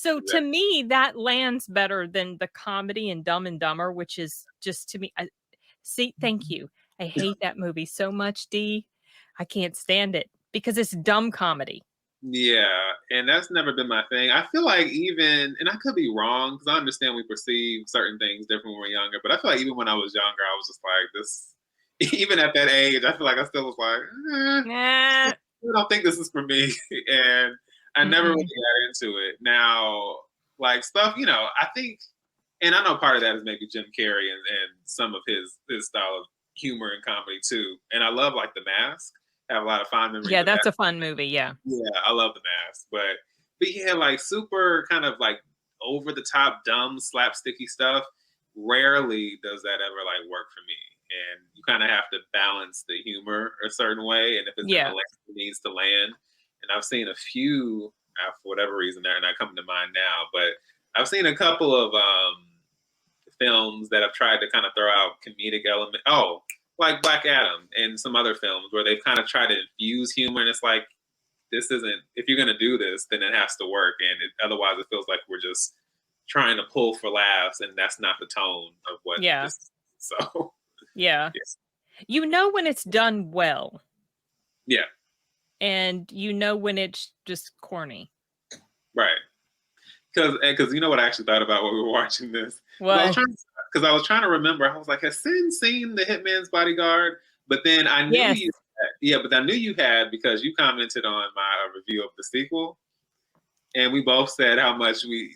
So to me, that lands better than the comedy in Dumb and Dumber, which is just to me. See, thank you. I hate that movie so much, D. I can't stand it because it's dumb comedy. Yeah, and that's never been my thing. I feel like even, and I could be wrong because I understand we perceive certain things different when we're younger, but I feel like even when I was younger, I was just like this. Even at that age, I feel like I still was like, Nah. I don't think this is for me, and I never really got into it. Now, like stuff, I think, and I know part of that is maybe Jim Carrey and some of his style of humor and comedy too. And I love like The Mask. I have a lot of fond memories. Yeah, of that's that. a fun movie. Yeah. Yeah, I love The Mask, but yeah, like super kind of like over the top, dumb, slapsticky stuff. Rarely does that ever like work for me, and you kind of have to balance the humor a certain way, and if it's gonna land, it needs to land. And I've seen a few for whatever reason they're not coming to mind now, but I've seen a couple of films that have tried to kind of throw out comedic element. Oh, like Black Adam and some other films where they've kind of tried to infuse humor, and it's like, this isn't, if you're going to do this, then it has to work. And otherwise it feels like we're just trying to pull for laughs, and that's not the tone of what this is. So yeah. You know when it's done well. Yeah. And you know when it's just corny. Right. Because you know what I actually thought about when we were watching this? What? Because I was trying to remember. I was like, has Sin seen The Hitman's Bodyguard? But then I knew you had, but I knew you had because you commented on my review of the sequel. And we both said how much we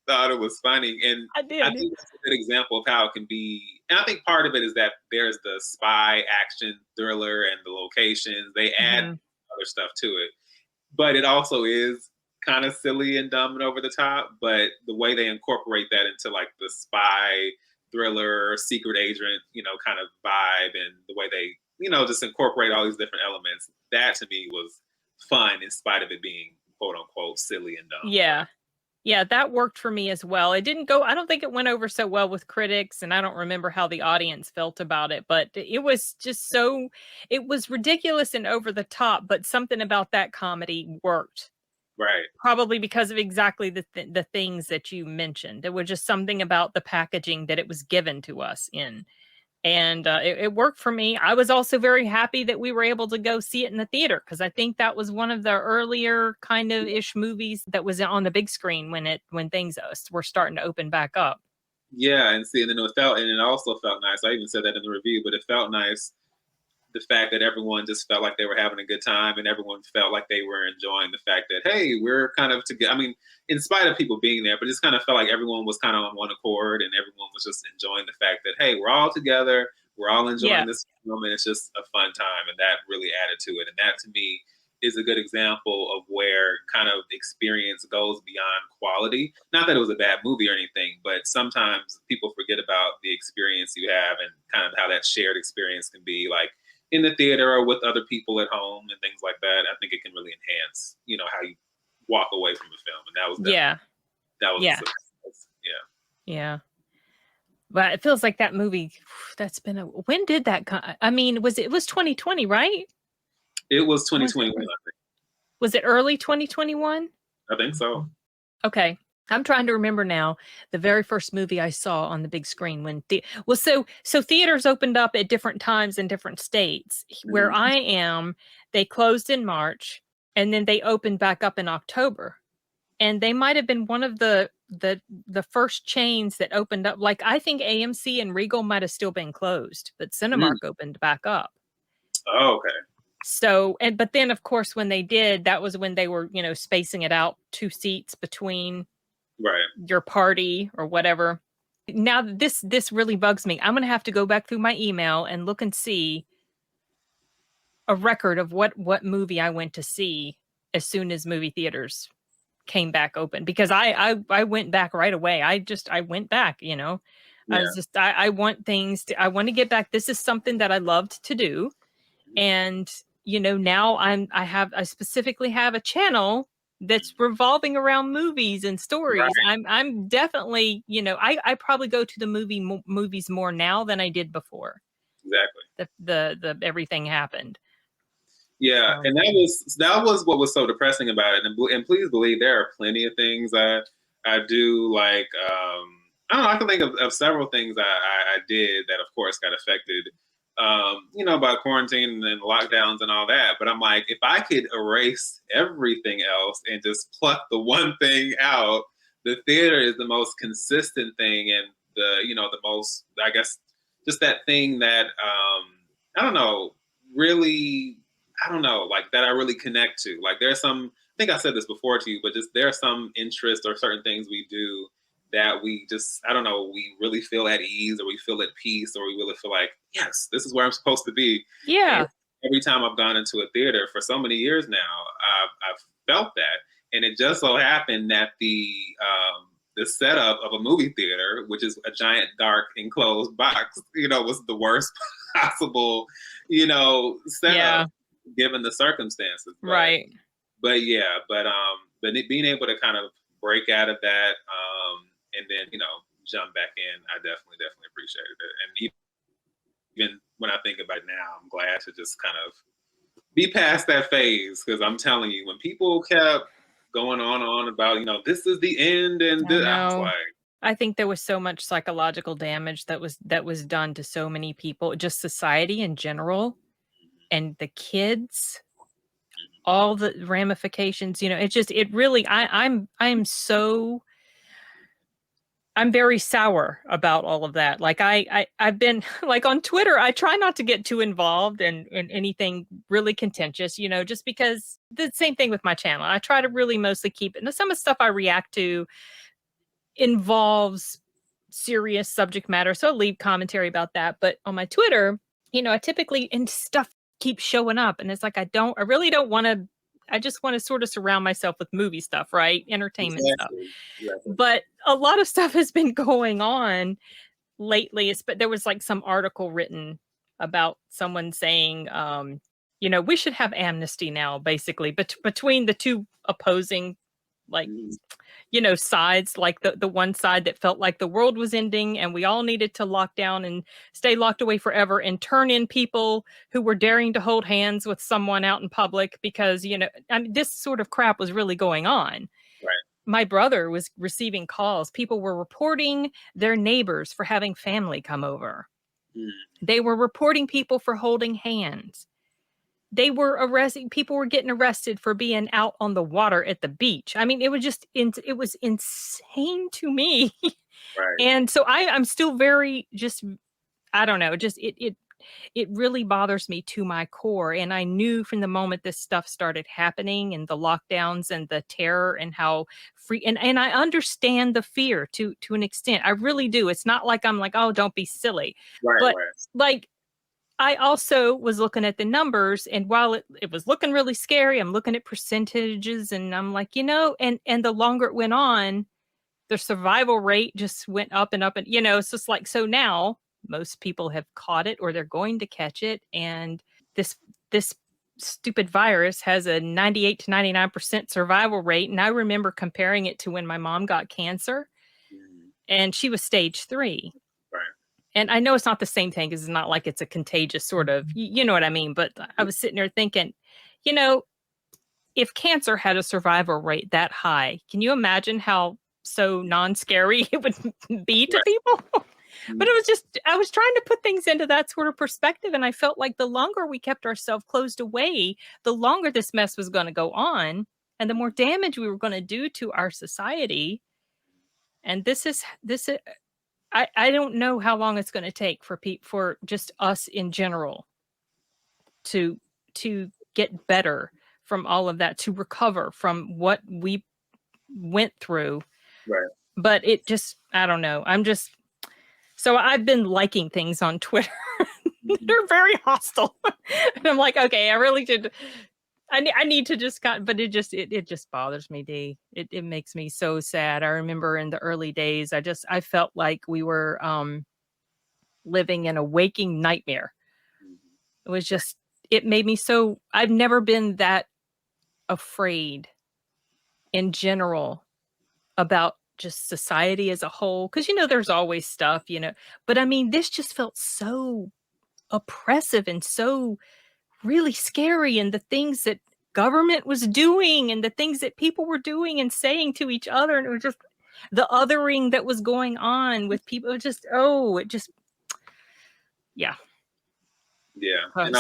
thought it was funny. And I think that's a good example of how it can be. And I think part of it is that there's the spy action thriller and the locations. They add other stuff to it. But it also is kind of silly and dumb and over the top, but the way they incorporate that into like the spy thriller, secret agent, kind of vibe, and the way they, just incorporate all these different elements, that to me was fun in spite of it being quote unquote silly and dumb. Yeah. Yeah, that worked for me as well. It didn't go, I don't think it went over so well with critics, and I don't remember how the audience felt about it, but it was just it was ridiculous and over the top, but something about that comedy worked. Right. Probably because of exactly the things that you mentioned. It was just something about the packaging that it was given to us in. And it worked for me. I was also very happy that we were able to go see it in the theater, because I think that was one of the earlier kind of ish movies that was on the big screen when things were starting to open back up. Yeah, and then it also felt nice. I even said that in the review, but it felt nice, the fact that everyone just felt like they were having a good time, and everyone felt like they were enjoying the fact that, hey, we're kind of together. I mean, in spite of people being there, but it just kind of felt like everyone was kind of on one accord, and everyone was just enjoying the fact that, hey, we're all together, we're all enjoying this film, and it's just a fun time, and that really added to it. And that to me is a good example of where kind of experience goes beyond quality. Not that it was a bad movie or anything, but sometimes people forget about the experience you have and kind of how that shared experience can be, like in the theater or with other people at home and things like that. I think it can really enhance, how you walk away from the film. And that was yeah. But it feels like that movie, that's been when did that come? I mean, it was 2020, right? It was 2021, I think. Was it early 2021? I think so. Okay. I'm trying to remember now the very first movie I saw on the big screen so theaters opened up at different times in different states. Where I am, they closed in March, and then they opened back up in October. And they might have been one of the first chains that opened up. Like, I think AMC and Regal might have still been closed, but Cinemark opened back up. Oh, okay. So, but then of course, when they did, that was when they were, spacing it out 2 seats between your party or whatever. Now this really bugs me. I'm going to have to go back through my email and look and see a record of what movie I went to see as soon as movie theaters came back open, because I went back right away. I went back, I was just, I want to get back. This is something that I loved to do. And, now I specifically have a channel that's revolving around movies and stories. Right. I'm definitely, I probably go to the movies more now than I did before. Exactly. The everything happened. Yeah, So. and that was what was so depressing about it. And please believe there are plenty of things I do like. I don't know. I can think of several things I did that, of course, got affected. By quarantine and lockdowns and all that. But I'm like, if I could erase everything else and just pluck the one thing out, the theater is the most consistent thing, and the most, I guess, just that thing that I don't know, really, I don't know, like that I really connect to. Like there's some, I think I said this before to you, but just there's some interest or certain things we do that we just, I don't know, we really feel at ease, or we feel at peace, or we really feel like, yes, this is where I'm supposed to be. Yeah. And every time I've gone into a theater for so many years now, I've felt that. And it just so happened that the setup of a movie theater, which is a giant, dark, enclosed box, was the worst possible, setup given the circumstances. Right. But being able to kind of break out of that, and then jump back in, I definitely appreciated it. And even when I think about it now, I'm glad to just kind of be past that phase, because I'm telling you, when people kept going on about this is the end, and I was like, I think there was so much psychological damage that was done to so many people, just society in general, and the kids, all the ramifications. It really. I'm very sour about all of that. Like I've been like on Twitter, I try not to get too involved in anything really contentious, just because the same thing with my channel. I try to really mostly keep it. And some of the stuff I react to involves serious subject matter, so I'll leave commentary about that. But on my Twitter, I typically, and stuff keeps showing up, and it's like I really don't want to. I just want to sort of surround myself with movie stuff, right? Entertainment stuff. Exactly. But a lot of stuff has been going on lately. But there was like some article written about someone saying, we should have amnesty now, basically, between the two opposing, like, sides, like the one side that felt like the world was ending and we all needed to lock down and stay locked away forever, and turn in people who were daring to hold hands with someone out in public because, this sort of crap was really going on. Right. My brother was receiving calls. People were reporting their neighbors for having family come over. They were reporting people for holding hands. They were arresting, people were getting arrested for being out on the water at the beach. I mean, it was just, it was insane to me. Right. And so I'm still very just, I don't know, just it really bothers me to my core. And I knew from the moment this stuff started happening, and the lockdowns and the terror, and how free, and I understand the fear to an extent. I really do. It's not like I'm like, oh, don't be silly. Right, but right. Like, I also was looking at the numbers, and while it was looking really scary, I'm looking at percentages, and I'm like, and the longer it went on, the survival rate just went up and up. And, it's just like, so now most people have caught it, or they're going to catch it. And this stupid virus has a 98 to 99% survival rate. And I remember comparing it to when my mom got cancer, and she was stage 3. And I know it's not the same thing, because it's not like it's a contagious sort of, you know what I mean? But I was sitting there thinking, if cancer had a survival rate that high, can you imagine how so non-scary it would be to people? But it was just, I was trying to put things into that sort of perspective. And I felt like the longer we kept ourselves closed away, the longer this mess was going to go on, and the more damage we were going to do to our society. And this is I don't know how long it's going to take for just us in general to get better from all of that, to recover from what we went through. Right. But it just, I don't know. So I've been liking things on Twitter. They're very hostile. And I'm like, okay, I really should. I need to just but it just bothers me, Dee. It makes me so sad. I remember in the early days, I felt like we were living in a waking nightmare. It was just, it made me so, I've never been that afraid in general about just society as a whole. Because, there's always stuff, but I mean, this just felt so oppressive and so really scary, and the things that government was doing and the things that people were doing and saying to each other, and it was just the othering that was going on with people. It just yeah.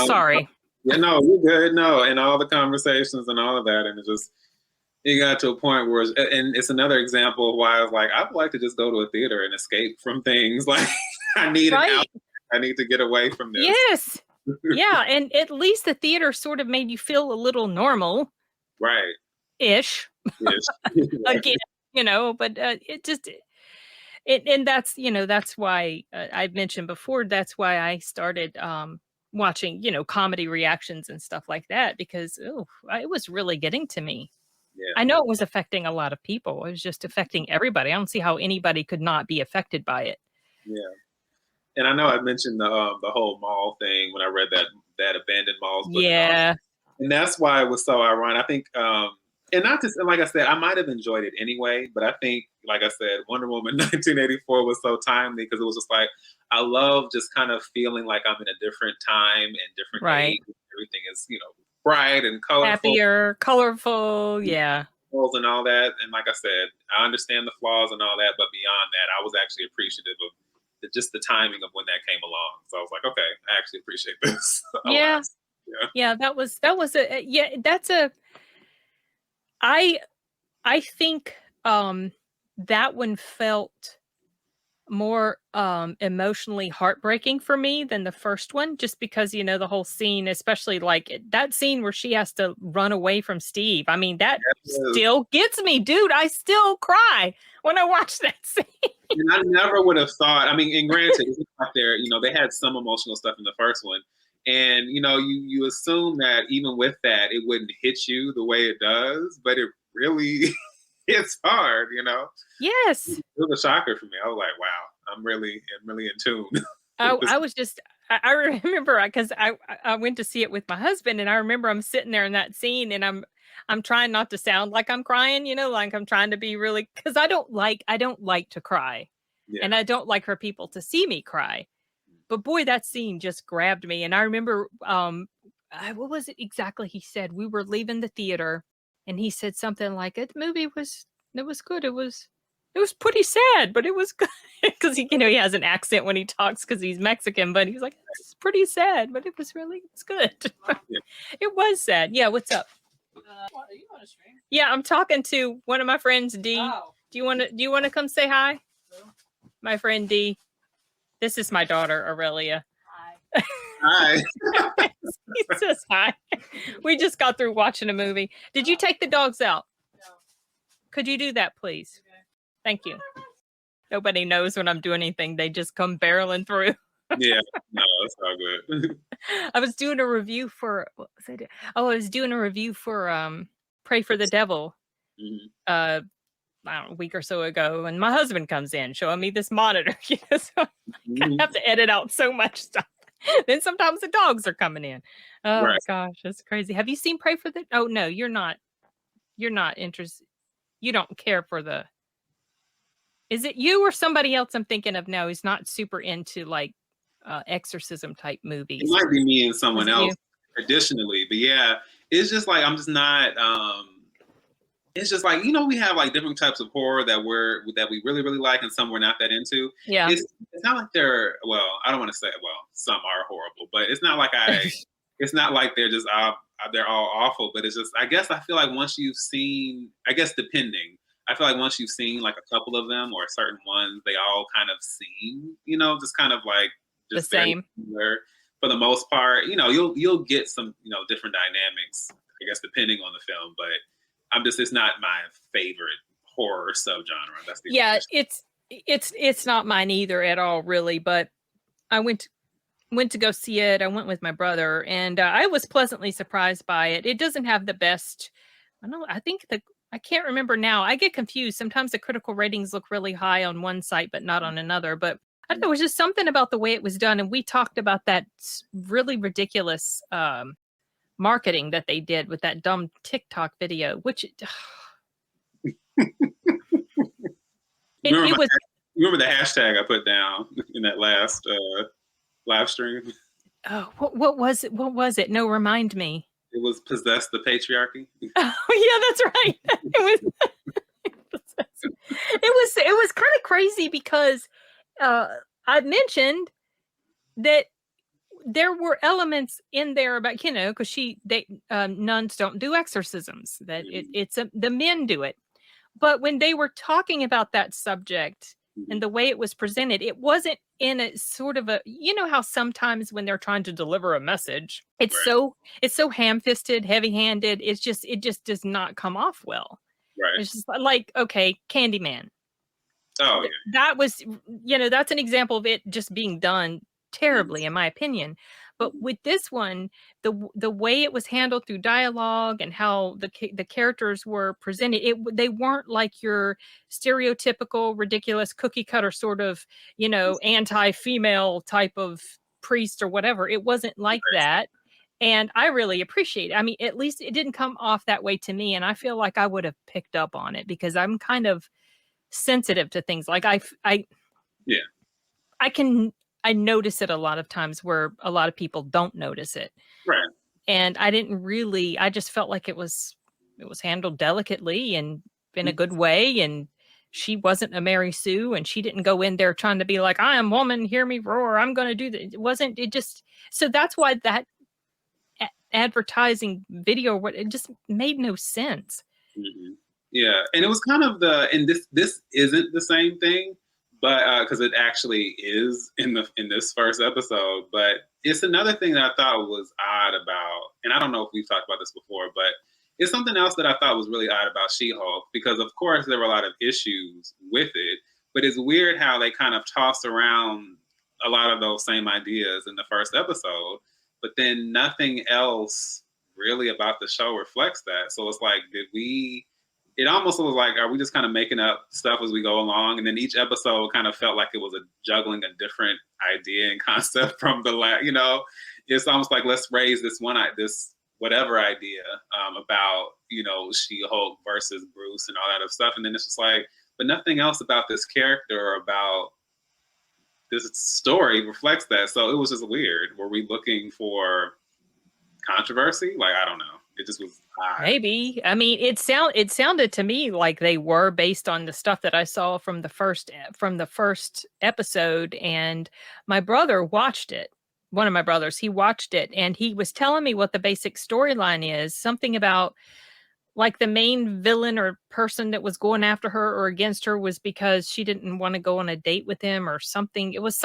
Sorry. Yeah, no, you're good. No, and all the conversations and all of that, and it got to a point where, and it's another example of why I was like, I'd like to just go to a theater and escape from things. Like, I need an out. I need to get away from this. Yes. Yeah, and at least the theater sort of made you feel a little normal. Right. Ish. Again, but it just, and that's, that's why I've mentioned before, that's why I started watching, comedy reactions and stuff like that, because it was really getting to me. Yeah. I know it was affecting a lot of people. It was just affecting everybody. I don't see how anybody could not be affected by it. Yeah. And I know I mentioned the whole mall thing when I read that abandoned malls book. Yeah. And that's why it was so ironic. I think, and not just, like I said, I might have enjoyed it anyway, but I think, like I said, Wonder Woman 1984 was so timely because it was just like, I love just kind of feeling like I'm in a different time and different age. Everything is, bright and colorful. Happier, colorful, yeah. And all that. And like I said, I understand the flaws and all that, but beyond that, I was actually appreciative of just the timing of when that came along. So I was like, okay, I actually appreciate this. Yeah, that was that's a, I think that one felt more emotionally heartbreaking for me than the first one, just because, the whole scene, especially like that scene where she has to run away from Steve. I mean, that still gets me, dude. I still cry when I watch that scene. And I never would have thought, I mean, and granted, it's not there, they had some emotional stuff in the first one. And, you assume that even with that, it wouldn't hit you the way it does, but it really hits hard, Yes. It was a shocker for me. I was like, wow, I'm really in tune. I was just, I remember, because I went to see it with my husband, and I remember I'm sitting there in that scene, and I'm trying not to sound like I'm crying, like I'm trying to be really, because I don't like to cry. Yeah. And I don't like for people to see me cry. But boy, that scene just grabbed me. And I remember, what was it exactly he said? We were leaving the theater, and he said something like, the movie was good. It was pretty sad, but it was good. Because he has an accent when he talks because he's Mexican, but he's like, it's pretty sad, but it's good. Yeah. It was sad. Yeah, what's up? Are you on a stream? Yeah, I'm talking to one of my friends, D. Oh. Do you want to come say hi? No. My friend D. This is my daughter, Aurelia. Hi. Hi. He says hi. We just got through watching a movie. Did you take the dogs out? No. Could you do that, please? Okay. Thank you. Nobody knows when I'm doing anything. They just come barreling through. Yeah, no, that's all good. I was doing a review for, what was I doing? Oh, I was doing a review for Pray for the Devil. Mm-hmm. I don't know, a week or so ago, and my husband comes in showing me this monitor. So I have to edit out so much stuff. Then sometimes the dogs are coming in. Oh my gosh, that's crazy. Have you seen Pray for the? Oh no, you're not interested. You don't care for the. Is it you or somebody else I'm thinking of? No, he's not super into like exorcism type movies. It might be me and someone else additionally, but yeah, it's just like I'm just not. It's just like, we have like different types of horror that we really, really like, and some we're not that into. Yeah. It's not like they're, well, I don't want to say, well, some are horrible, but it's not like it's not like they're just, they're all awful, but it's just, I guess I feel like once you've seen, I guess depending, I feel like once you've seen like a couple of them or certain ones, they all kind of seem, just kind of like just the same. Similar. For the most part, you'll get some, different dynamics, I guess, depending on the film, but it's not my favorite horror subgenre. That's it's not mine either at all, really. But I went to go see it. I went with my brother, and I was pleasantly surprised by it. It doesn't have the best. I can't remember now. I get confused. Sometimes the critical ratings look really high on one site, but not on another. But I don't know, it was just something about the way it was done, and we talked about that really ridiculous. Marketing that they did with that dumb TikTok video, which it was. Remember the hashtag I put down in that last live stream? Oh, what was it? What was it? No, remind me. It was Possess the Patriarchy. Oh, yeah, that's right. It was kind of crazy because I mentioned that there were elements in there about, because nuns don't do exorcisms, that the men do it. But when they were talking about that subject and the way it was presented, it wasn't in a sort of how sometimes when they're trying to deliver a message, it's so ham-fisted, heavy-handed. It just does not come off well. Right. It's just like, okay, Candyman. Oh, yeah. That was, that's an example of it just being done terribly, in my opinion. But with this one, the way it was handled through dialogue and how the characters were presented, they weren't like your stereotypical, ridiculous cookie cutter sort of, anti-female type of priest or whatever. It wasn't like that. And I really appreciate it. I mean, at least it didn't come off that way to me. And I feel like I would have picked up on it because I'm kind of sensitive to things. Like I notice it a lot of times where a lot of people don't notice it. Right. And I just felt like it was handled delicately and in a good way. And she wasn't a Mary Sue, and she didn't go in there trying to be like, I am woman, hear me roar, I'm going to do that. So that's why that advertising video, it just made no sense. Mm-hmm. Yeah. And it was kind of and this isn't the same thing, but because it actually is in this first episode, but it's another thing that I thought was odd about, and I don't know if we've talked about this before, but it's something else that I thought was really odd about She-Hulk, because of course there were a lot of issues with it, but it's weird how they kind of toss around a lot of those same ideas in the first episode, but then nothing else really about the show reflects that. So it's like, it almost was like, are we just kind of making up stuff as we go along? And then each episode kind of felt like it was juggling a different idea and concept from it's almost like, let's raise this whatever idea about, She-Hulk versus Bruce and all that other stuff. And then it's just like, but nothing else about this character or about this story reflects that. So it was just weird. Were we looking for controversy? Like, I don't know. It just was odd. Maybe. I mean, it sounded to me like they were, based on the stuff that I saw from the first episode. And my brother watched it. One of my brothers, he watched it, and he was telling me what the basic storyline is. Something about like the main villain or person that was going after her or against her was because she didn't want to go on a date with him or something. It was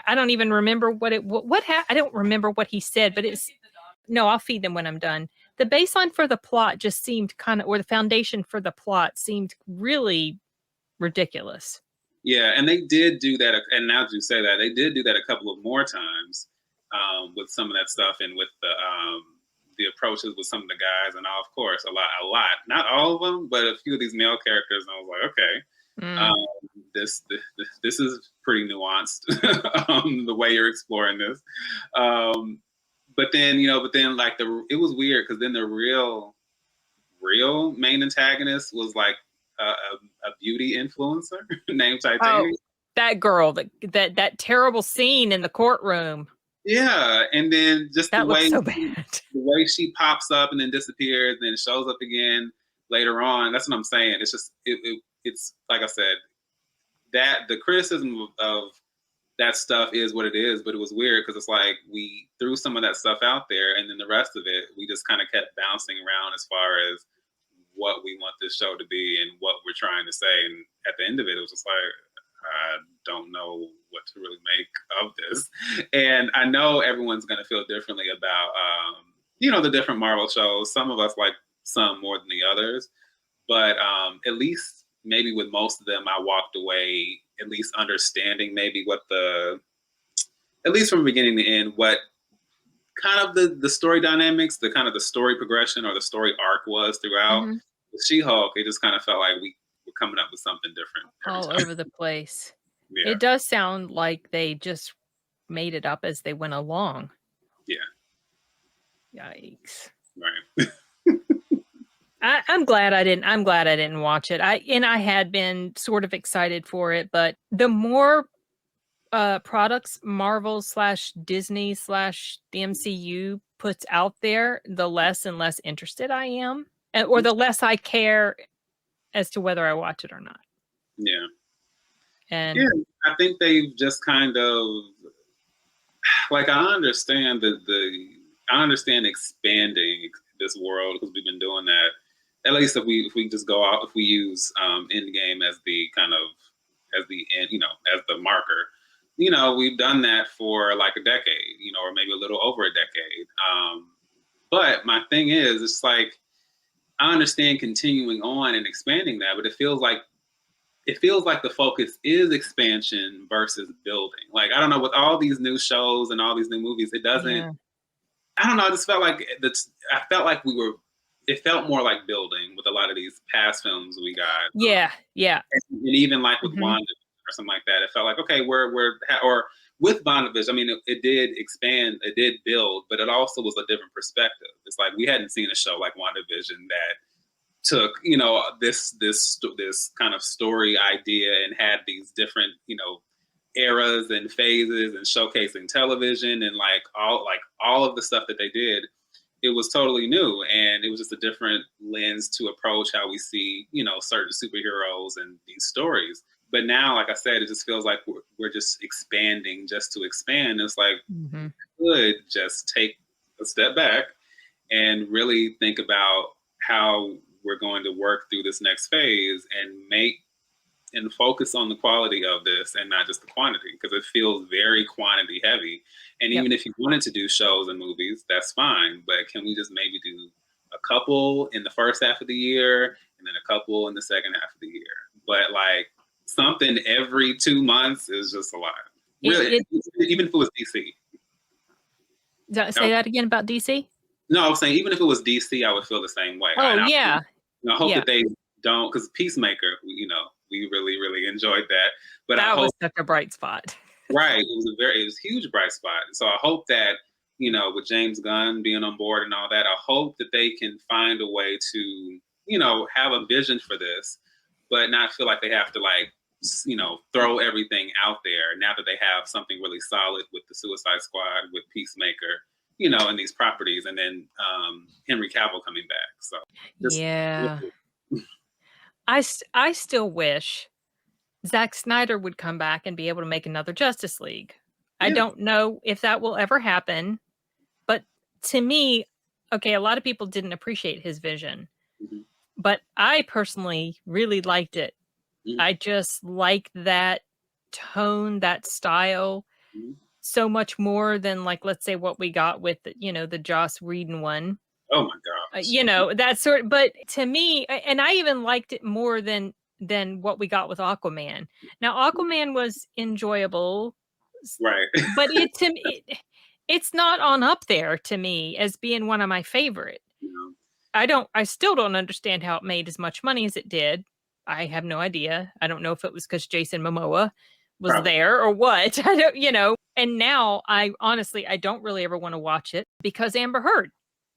I don't even remember I don't remember what he said, but no, I'll feed them when I'm done. The baseline for the plot just seemed or the foundation for the plot seemed really ridiculous. Yeah, and they did do that, and now that you say that, they did do that a couple of more times with some of that stuff, and with the approaches with some of the guys, and of course, a lot, not all of them, but a few of these male characters, and I was like, okay, this is pretty nuanced, the way you're exploring this. But then like it was weird, because then the real main antagonist was like a beauty influencer named Titania. Oh, that girl, that terrible scene in the courtroom. Yeah, and then just that the way so bad. The way she pops up and then disappears, and then shows up again later on. That's what I'm saying. It's just it's like I said, that the criticism of that stuff is what it is, but it was weird because it's like we threw some of that stuff out there, and then the rest of it we just kind of kept bouncing around as far as what we want this show to be and what we're trying to say. And at the end of it, it was just like, I don't know what to really make of this. And I know everyone's going to feel differently about, the different Marvel shows. Some of us like some more than the others, but at least maybe with most of them, I walked away at least understanding maybe at least from beginning to end, what kind of the story dynamics, the kind of the story progression or the story arc was throughout. Mm-hmm. With She-Hulk, it just kind of felt like we were coming up with something different all over the place. Yeah. It does sound like they just made it up as they went along. Yeah. Yikes. Right. I'm glad I didn't watch it. I had been sort of excited for it, but the more products Marvel / Disney / the MCU puts out there, the less and less interested I am, or the less I care as to whether I watch it or not. Yeah. And yeah, I think they've just kind of, like, I understand I understand expanding this world, because we've been doing that. At least if we just go out, if we use Endgame as the kind of, as the end, as the marker, we've done that for like a decade, or maybe a little over a decade. But my thing is, it's like, I understand continuing on and expanding that, but it feels like the focus is expansion versus building. Like, I don't know, with all these new shows and all these new movies, it doesn't. Yeah. I don't know. I just felt like it felt more like building with a lot of these past films we got. Yeah. And even like with Wanda or something like that, it felt like, okay, or with WandaVision, I mean, it did expand, it did build, but it also was a different perspective. It's like we hadn't seen a show like WandaVision that took, this kind of story idea and had these different, eras and phases and showcasing television and like all of the stuff that they did. It was totally new, and it was just a different lens to approach how we see, certain superheroes and these stories. But now, like I said, it just feels like we're just expanding just to expand. It's like, could just take a step back and really think about how we're going to work through this next phase and focus on the quality of this and not just the quantity, because it feels very quantity heavy. And even if you wanted to do shows and movies, that's fine. But can we just maybe do a couple in the first half of the year and then a couple in the second half of the year? But like something every 2 months is just a lot. Really, even if it was DC. Say that again about DC? No, I was saying even if it was DC, I would feel the same way. Oh, I hope that they don't, because Peacemaker, we really, really enjoyed that. But that was such a bright spot. Right. It was a huge bright spot. So I hope that, with James Gunn being on board and all that, I hope that they can find a way to, have a vision for this, but not feel like they have to throw everything out there now that they have something really solid with the Suicide Squad, with Peacemaker, and these properties, and then Henry Cavill coming back. So I still wish Zack Snyder would come back and be able to make another Justice League. Yeah. I don't know if that will ever happen, but to me, okay, a lot of people didn't appreciate his vision, but I personally really liked it. I just like that tone, that style, so much more than, like, let's say what we got with the Joss Whedon one. Oh my God! That sort. But to me, and I even liked it more than what we got with Aquaman. Now, Aquaman was enjoyable, right? But it's not on up there to me as being one of my favorite. I still don't understand how it made as much money as it did. I have no idea. I don't know if it was because Jason Momoa was there or what. I don't, And now I don't really ever want to watch it because Amber Heard.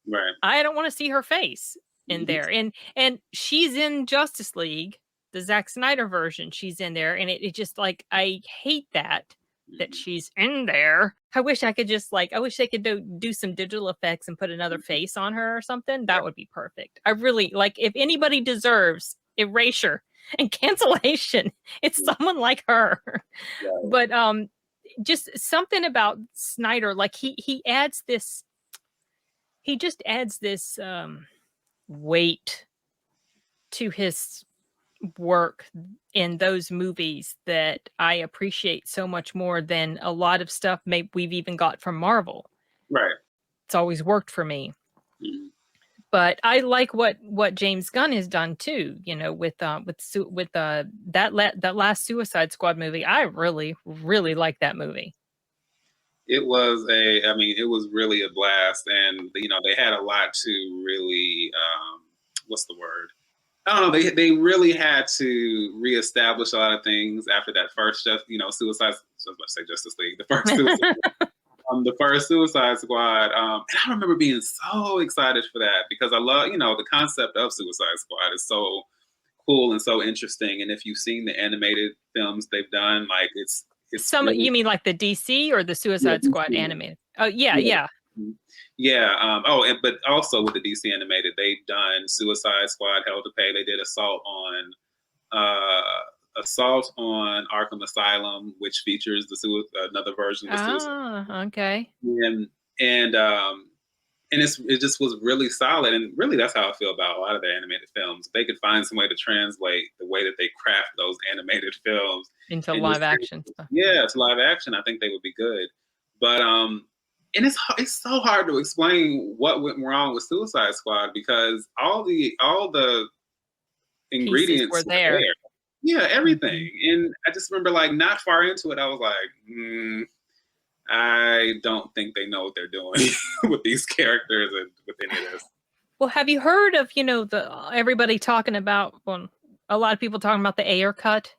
Right. I don't want to see her face in there. And she's in Justice League, the Zack Snyder version. She's in there, and it just like, I hate that she's in there. I wish I could just I wish they could do some digital effects and put another face on her or something. That would be perfect. I really if anybody deserves erasure and cancellation, it's someone like her. But just something about Snyder, he adds this. He just adds this weight to his work in those movies that I appreciate so much more than a lot of stuff we've even got from Marvel. Right. It's always worked for me. But I like what James Gunn has done too. With that last Suicide Squad movie. I really, really like that movie. It was it was really a blast, and they had a lot to really what's the word? I don't know. They really had to reestablish a lot of things after that first Suicide. I was about to say Justice League. The first Suicide Squad. And I remember being so excited for that because I love the concept of Suicide Squad is so cool and so interesting. And if you've seen the animated films they've done, it's You mean like the DC or the Suicide Squad animated? Oh yeah. But also with the DC animated, they've done Suicide Squad, Hell to Pay. They did Assault on Arkham Asylum, which features another version of the Suicide. Okay. And it just was really solid, and really that's how I feel about a lot of the animated films. If they could find some way to translate the way that they craft those animated films into live action stuff. Yeah, it's live action. I think they would be good. But and it's so hard to explain what went wrong with Suicide Squad because all the ingredients were there. Yeah, everything. And I just remember like not far into it, I was like, I don't think they know what they're doing with these characters and with any of this. Well, have you heard of, everybody talking about, a lot of people talking about the Ayer cut?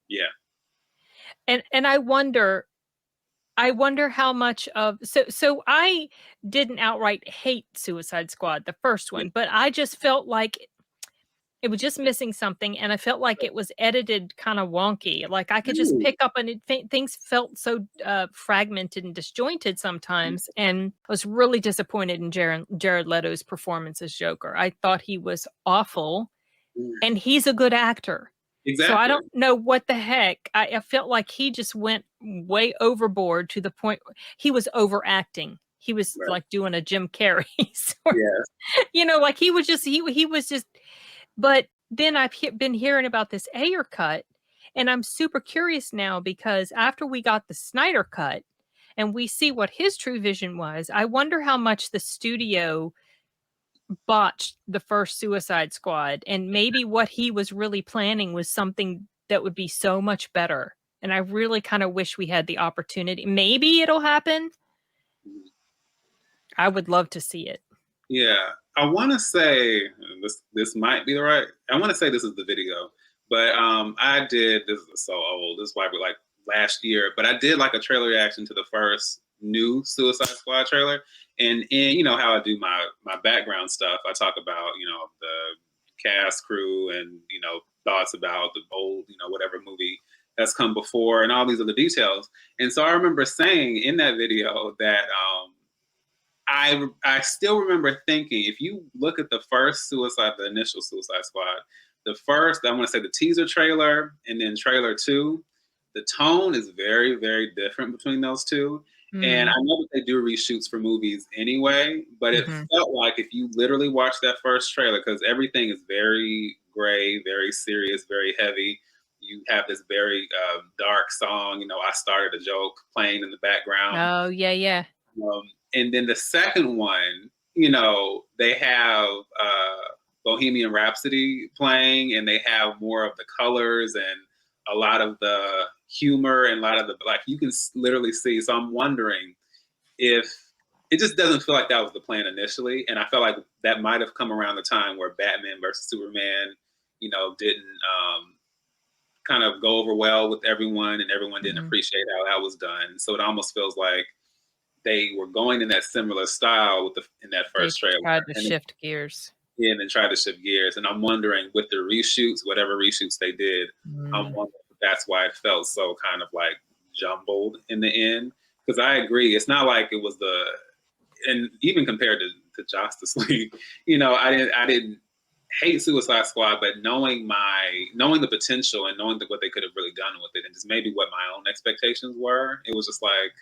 Yeah. And I wonder how much of, so I didn't outright hate Suicide Squad, the first one, but I just felt like it was just missing something, and I felt like it was edited kind of wonky. Like I could just pick up on it. Things felt so fragmented and disjointed sometimes, and I was really disappointed in Jared Leto's performance as Joker. I thought he was awful, and he's a good actor. Exactly. So I don't know what the heck. I felt like he just went way overboard to the point he was overacting. He was like doing a Jim Carrey sort of, like he was just. But then I've been hearing about this Ayer cut, and I'm super curious now because after we got the Snyder cut and we see what his true vision was, I wonder how much the studio botched the first Suicide Squad, and maybe what he was really planning was something that would be so much better. And I really kind of wish we had the opportunity. Maybe it'll happen. I would love to see it. Yeah. I want to say this might be I want to say this is the video, but this is so old. This is probably like last year, but I did like a trailer reaction to the first new Suicide Squad trailer. And how I do my background stuff, I talk about, the cast, crew, and, thoughts about the old, whatever movie that's come before and all these other details. And so I remember saying in that video that, I still remember thinking, if you look at the initial Suicide Squad, the first, I want to say the teaser trailer and then trailer 2, the tone is very, very different between those two. And I know that they do reshoots for movies anyway, but it felt like if you literally watch that first trailer, because everything is very gray, very serious, very heavy. You have this very dark song, I Started a Joke playing in the background. Oh, yeah. And then the second one, they have Bohemian Rhapsody playing, and they have more of the colors and a lot of the humor and a lot of the, like, you can literally see. So I'm wondering if it just doesn't feel like that was the plan initially. And I felt like that might have come around the time where Batman versus Superman, didn't kind of go over well with everyone, and everyone didn't appreciate how that was done. So it almost feels like they were going in that similar style in that first trailer. Tried to shift gears. Yeah, and then tried to shift gears. And I'm wondering with the reshoots, whatever reshoots they did, I'm wondering if that's why it felt so kind of like jumbled in the end. Because I agree, it's not like it was and even compared to Justice League, I didn't hate Suicide Squad, but knowing the potential and knowing what they could have really done with it, and just maybe what my own expectations were, it was just like,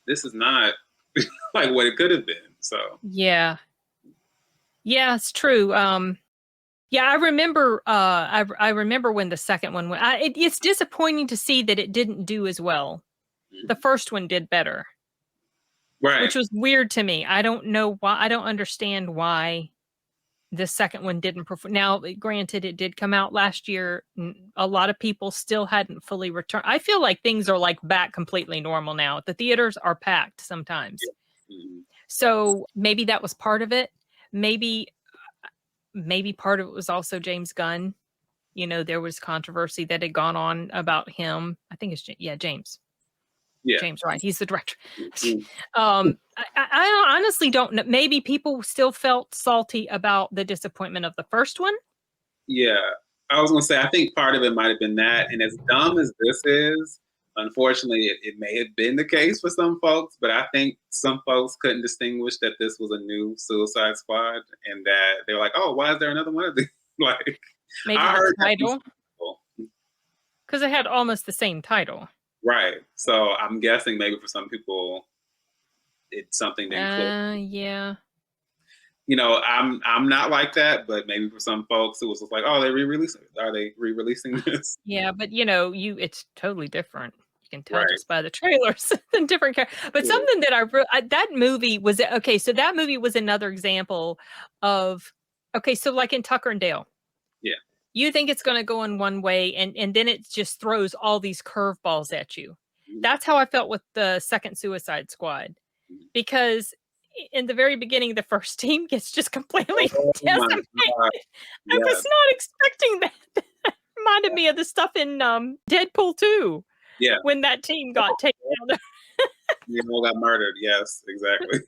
this is not like what it could have been. So yeah, it's true. I remember. I remember when the second one went. It's disappointing to see that it didn't do as well. The first one did better, right? Which was weird to me. I don't know why. I don't understand why the second one didn't perform. Now, granted, it did come out last year. A lot of people still hadn't fully returned. I feel like things are like back completely normal now. The theaters are packed sometimes. So maybe that was part of it. Maybe part of it was also James Gunn. There was controversy that had gone on about him. I think it's James. Yeah. James, right. He's the director. I honestly don't know. Maybe people still felt salty about the disappointment of the first one. Yeah. I was going to say, I think part of it might have been that. And as dumb as this is, Unfortunately, it may have been the case for some folks, but I think some folks couldn't distinguish that this was a new Suicide Squad, and that they were like, "Oh, why is there another one of these?" Like, maybe I the heard title, because it had almost the same title, right? So I'm guessing maybe for some people, it's something that clicked. Yeah. You know, I'm not like that, but maybe for some folks, it was just like, "Oh, they re-releasing? Are they re-releasing this?" Yeah, but it's totally different. You can tell Right. just by the trailers and different characters. But something that that movie was okay. So that movie was another example of so like in Tucker and Dale. Yeah. You think it's going to go in one way, and then it just throws all these curveballs at you. That's how I felt with the second Suicide Squad, because in the very beginning, the first team gets just completely decimated. I was not expecting that. Reminded me of the stuff in Deadpool 2. Yeah. When that team got taken out. You all got murdered. Yes, exactly.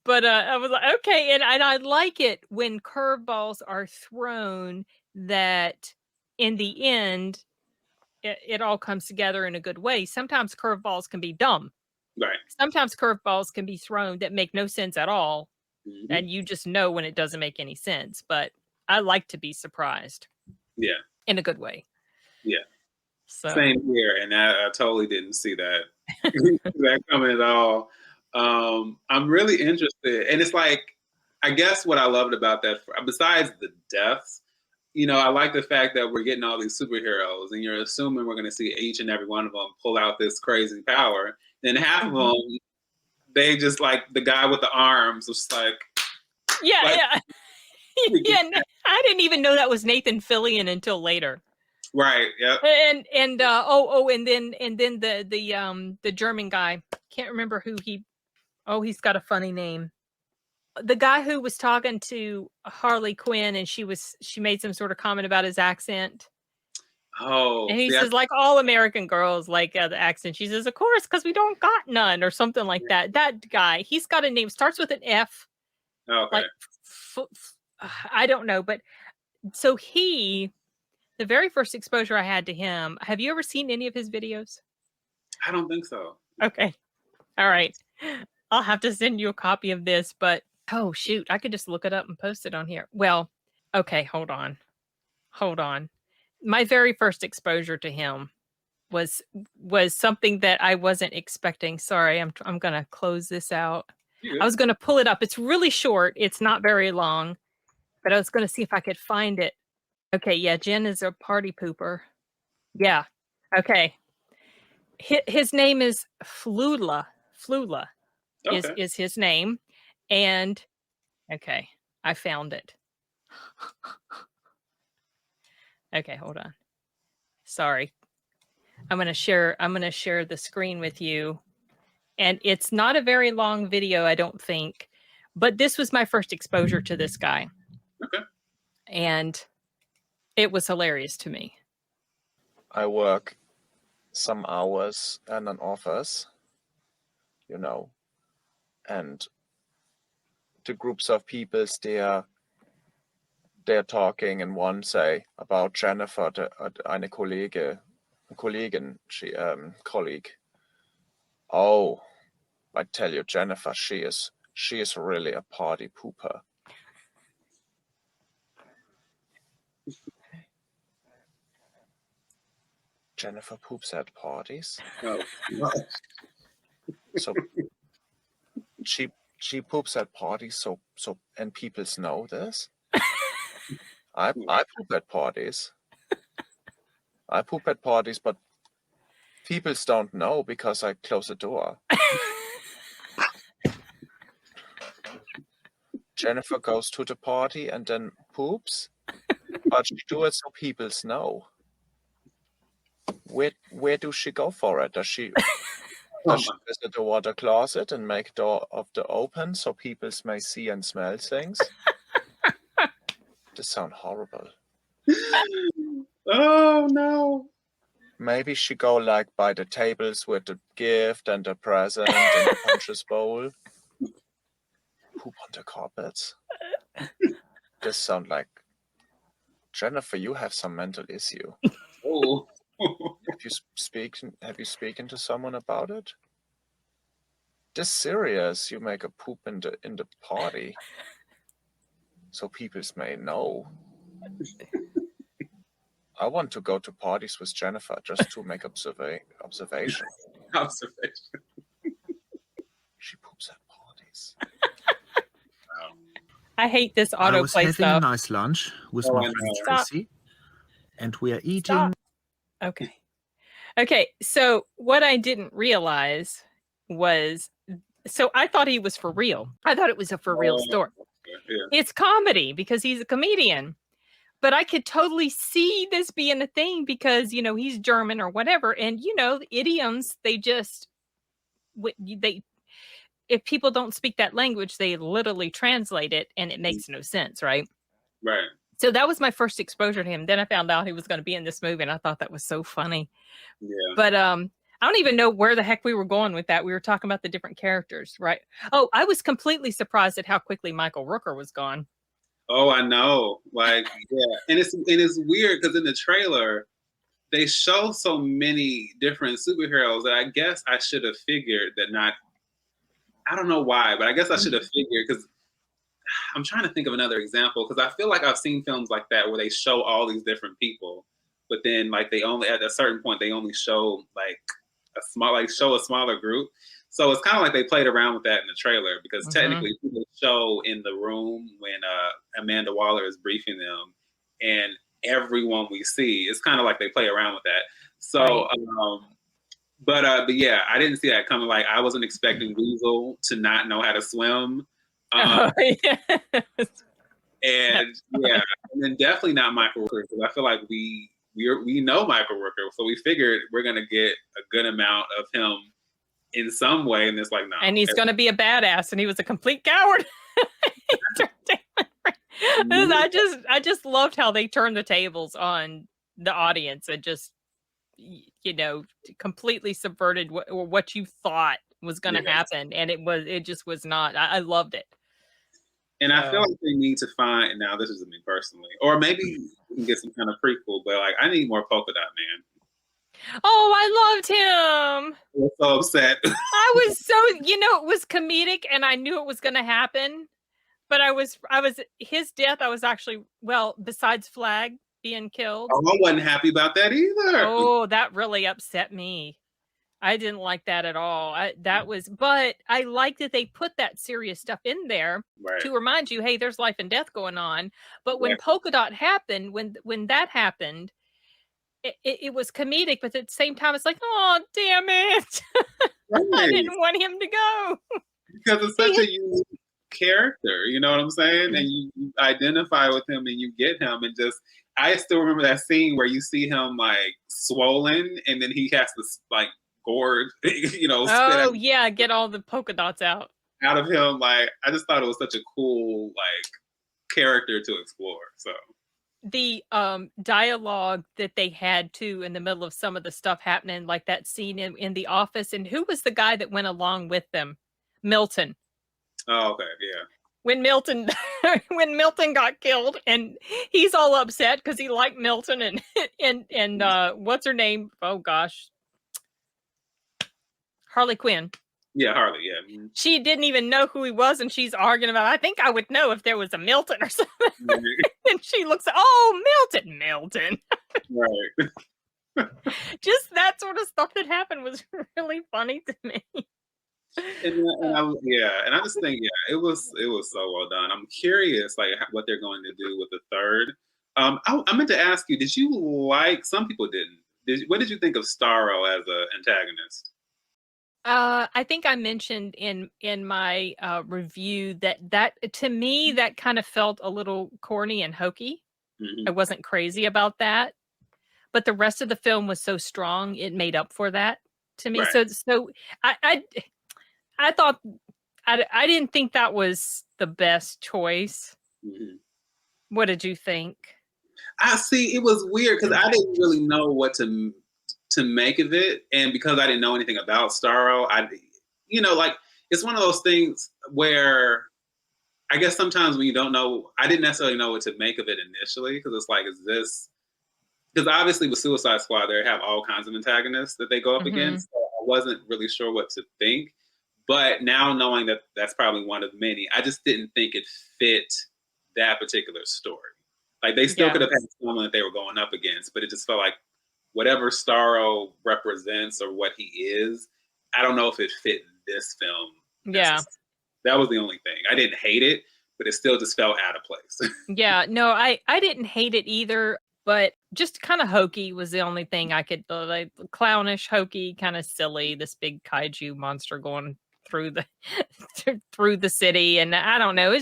But I was like, okay, and I like it when curveballs are thrown that in the end it all comes together in a good way. Sometimes curveballs can be dumb. Right. Sometimes curveballs can be thrown that make no sense at all. And you just know when it doesn't make any sense. But I like to be surprised. Yeah. In a good way. Yeah. So. Same here. And I totally didn't see that, that coming at all. I'm really interested. And it's like, I guess what I loved about that, besides the deaths, I like the fact that we're getting all these superheroes and you're assuming we're going to see each and every one of them pull out this crazy power. Then half of them, they just like the guy with the arms was like, yeah. I didn't even know that was Nathan Fillion until later. Right. Yeah. And then the German guy, can't remember who he's got a funny name. The guy who was talking to Harley Quinn and she made some sort of comment about his accent. Oh. And he says, like all American girls like the accent. She says, of course, because we don't got none, or something like that. That guy, he's got a name, starts with an F. Okay. Like, I don't know, but so the very first exposure I had to him, have you ever seen any of his videos? I don't think so. Okay. All right. I'll have to send you a copy of this, but oh shoot, I could just look it up and post it on here. Well, okay, hold on. My very first exposure to him was something that I wasn't expecting. Sorry, I'm going to close this out. I was going to pull it up. It's really short. It's not very long, but I was going to see if I could find it. Okay, yeah, Jen is a party pooper. Yeah. Okay. His name is Flula. Is his name. And okay, I found it. Okay, hold on. Sorry. I'm going to share the screen with you. And it's not a very long video, I don't think, but this was my first exposure to this guy. Okay. And it was hilarious to me. I work some hours in an office, and the groups of people, they're talking, and one say about Jennifer, eine Kollegin, colleague. Oh, I tell you, Jennifer, she is really a party pooper. Jennifer poops at parties. Oh. So she poops at parties. So and people know this. I poop at parties. I poop at parties, but people don't know because I close the door. Jennifer goes to the party and then poops, but she do it so people know. Where do she go for it? Does she visit the water closet and make door of the open so people may see and smell things? This sounds horrible. Oh no. Maybe she go like by the tables with the gift and the present and the punches bowl. Poop on the carpets. This sound like, Jennifer, you have some mental issue. Oh. Have you spoken to someone about it? This serious, you make a poop in the party, so people may know. I want to go to parties with Jennifer just to make observation. Observation. She poops at parties. I hate this autoplay stuff. I was having a nice lunch with my friend Tracy, and we are eating. Okay. So what I didn't realize was, so I thought he was for real. I thought it was a for real story. Yeah. It's comedy because he's a comedian. But I could totally see this being a thing because, you know, he's German or whatever. And, you know, idioms, if people don't speak that language, they literally translate it and it makes no sense, right? Right. So that was my first exposure to him. Then I found out he was going to be in this movie and I thought that was so funny. Yeah. But I don't even know where the heck we were going with that. We were talking about the different characters, right? Oh, I was completely surprised at how quickly Michael Rooker was gone. Oh, I know. Like, yeah. And it's weird because in the trailer, they show so many different superheroes that I guess I should have figured that I don't know why, but I guess I should have figured because I'm trying to think of another example because I feel like I've seen films like that where they show all these different people, but then like they only, at a certain point, they only show like a smaller group. So it's kind of like they played around with that in the trailer because technically people show in the room when Amanda Waller is briefing them and everyone we see, it's kind of like they play around with that. So, but yeah, I didn't see that coming. Like I wasn't expecting Weasel to not know how to swim. And yeah, and then definitely not Michael Rooker because I feel like we know Michael Rooker, so we figured we're gonna get a good amount of him in some way, and it's like no. And he's gonna be a badass, and he was a complete coward. I just loved how they turned the tables on the audience and just, you know, completely subverted what you thought was going to happen, and it just was not. I loved it. And I feel like they need to find, now this is me personally, or maybe we can get some kind of prequel, but like I need more Polka Dot Man. Oh, I loved him. I was so upset. I was so, you know, it was comedic and I knew it was going to happen, but his death, I was actually, well, besides Flag being killed. Oh, I wasn't happy about that either. Oh, that really upset me. I didn't like that at all. But I like that they put that serious stuff in there to remind you, hey, there's life and death going on. But when Polka Dot happened, when that happened, it was comedic, but at the same time, it's like, oh, damn it. I didn't want him to go. Because it's such a unique character, you know what I'm saying? And you identify with him and you get him and just, I still remember that scene where you see him like swollen and then he has to like gorge, you know. Oh yeah, get all the polka dots out of him. Like I just thought it was such a cool like character to explore. So the dialogue that they had too in the middle of some of the stuff happening, like that scene in the office, and who was the guy that went along with them? Milton. Oh, okay, yeah. When Milton got killed and he's all upset because he liked Milton and what's her name? Oh gosh. Harley Quinn. Yeah, Harley, yeah. She didn't even know who he was and she's arguing about, I think I would know if there was a Milton or something. And she looks, oh, Milton. Right. Just that sort of stuff that happened was really funny to me. And I just think, it was so well done. I'm curious, like what they're going to do with the third. I meant to ask you, did you like? Some people didn't. What did you think of Starro as an antagonist? I think I mentioned in my review that to me that kind of felt a little corny and hokey. I wasn't crazy about that, but the rest of the film was so strong it made up for that to me. Right. So I thought I didn't think that was the best choice. What did you think? I see. It was weird because I didn't really know what to make of it, and because I didn't know anything about Starro, like it's one of those things where I guess sometimes when you don't know, I didn't necessarily know what to make of it initially because it's like, is this because obviously with Suicide Squad, they have all kinds of antagonists that they go up against. So I wasn't really sure what to think. But now knowing that that's probably one of many, I just didn't think it fit that particular story. Like they still could have had someone that they were going up against, but it just felt like whatever Starro represents or what he is, I don't know if it fit this film. Yeah. That was the only thing. I didn't hate it, but it still just felt out of place. Yeah, no, I didn't hate it either, but just kind of hokey was the only thing I could, like, clownish, hokey, kind of silly, this big kaiju monster going through the through the city, and I don't know,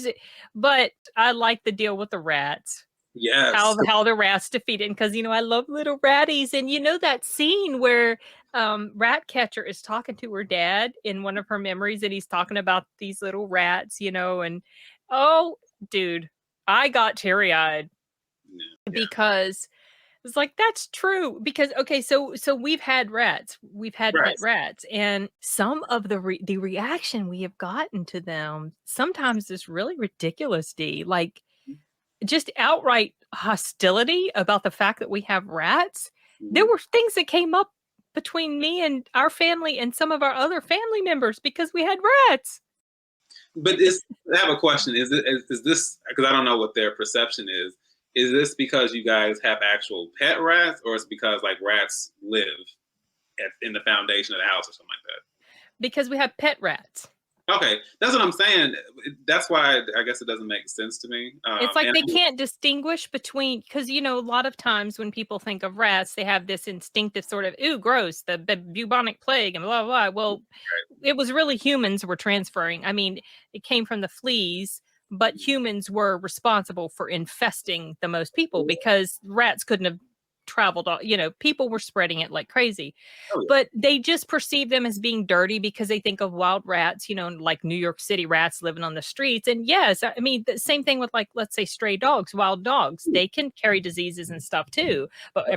but I like the deal with the rats. Yes. How the rats defeated, because I love little ratties, and that scene where Ratcatcher is talking to her dad in one of her memories, and he's talking about these little rats, and oh, dude, I got teary-eyed because it's like, that's true. Because okay, so we've had rats, pet rats, and some of the reaction we have gotten to them sometimes is really ridiculous, D. Like, just outright hostility about the fact that we have rats. There were things that came up between me and our family and some of our other family members because we had rats. But I have a question. Is this, because I don't know what their perception is this because you guys have actual pet rats, or is it because like rats live in the foundation of the house or something like that? Because we have pet rats. Okay, that's what I'm saying. That's why I guess it doesn't make sense to me. It's like they can't distinguish between, because a lot of times when people think of rats, they have this instinctive sort of, ooh, gross, the bubonic plague and blah, blah, blah. Well, it was really humans were transferring. I mean, it came from the fleas, but humans were responsible for infesting the most people because rats couldn't have traveled, people were spreading it like crazy. But they just perceive them as being dirty because they think of wild rats, like New York City rats living on the streets. And yes, I mean, the same thing with, like, let's say stray dogs, wild dogs, they can carry diseases and stuff too, but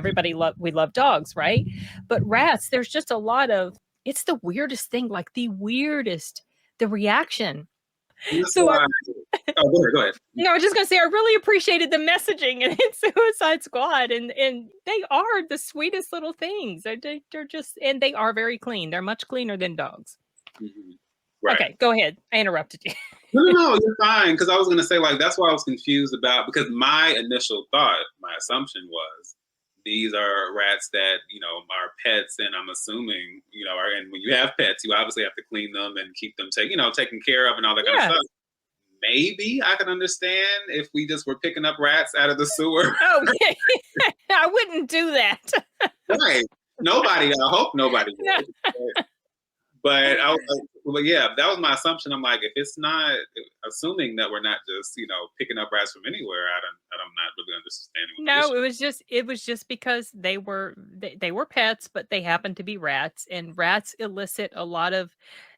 we love dogs, right? But rats, there's just a lot of, it's the weirdest thing, like the reaction. So go ahead. No, I was just gonna say, I really appreciated the messaging in Suicide Squad, and they are the sweetest little things. They're just, and they are very clean. They're much cleaner than dogs. Mm-hmm. Right. Okay, go ahead. I interrupted you. No, you're fine. Because I was gonna say, like, that's why I was confused about, because my initial thought, my assumption was these are rats that are pets, and I'm assuming and when you have pets, you obviously have to clean them and keep them taken care of and all that kind of stuff. Maybe I can understand if we just were picking up rats out of the sewer. Oh, I wouldn't do that. Right? Nobody. I hope nobody would. But that was my assumption. I'm like, if it's not, assuming that we're not just picking up rats from anywhere, I'm not really understanding. No, it was just because they were pets, but they happened to be rats, and rats elicit a lot of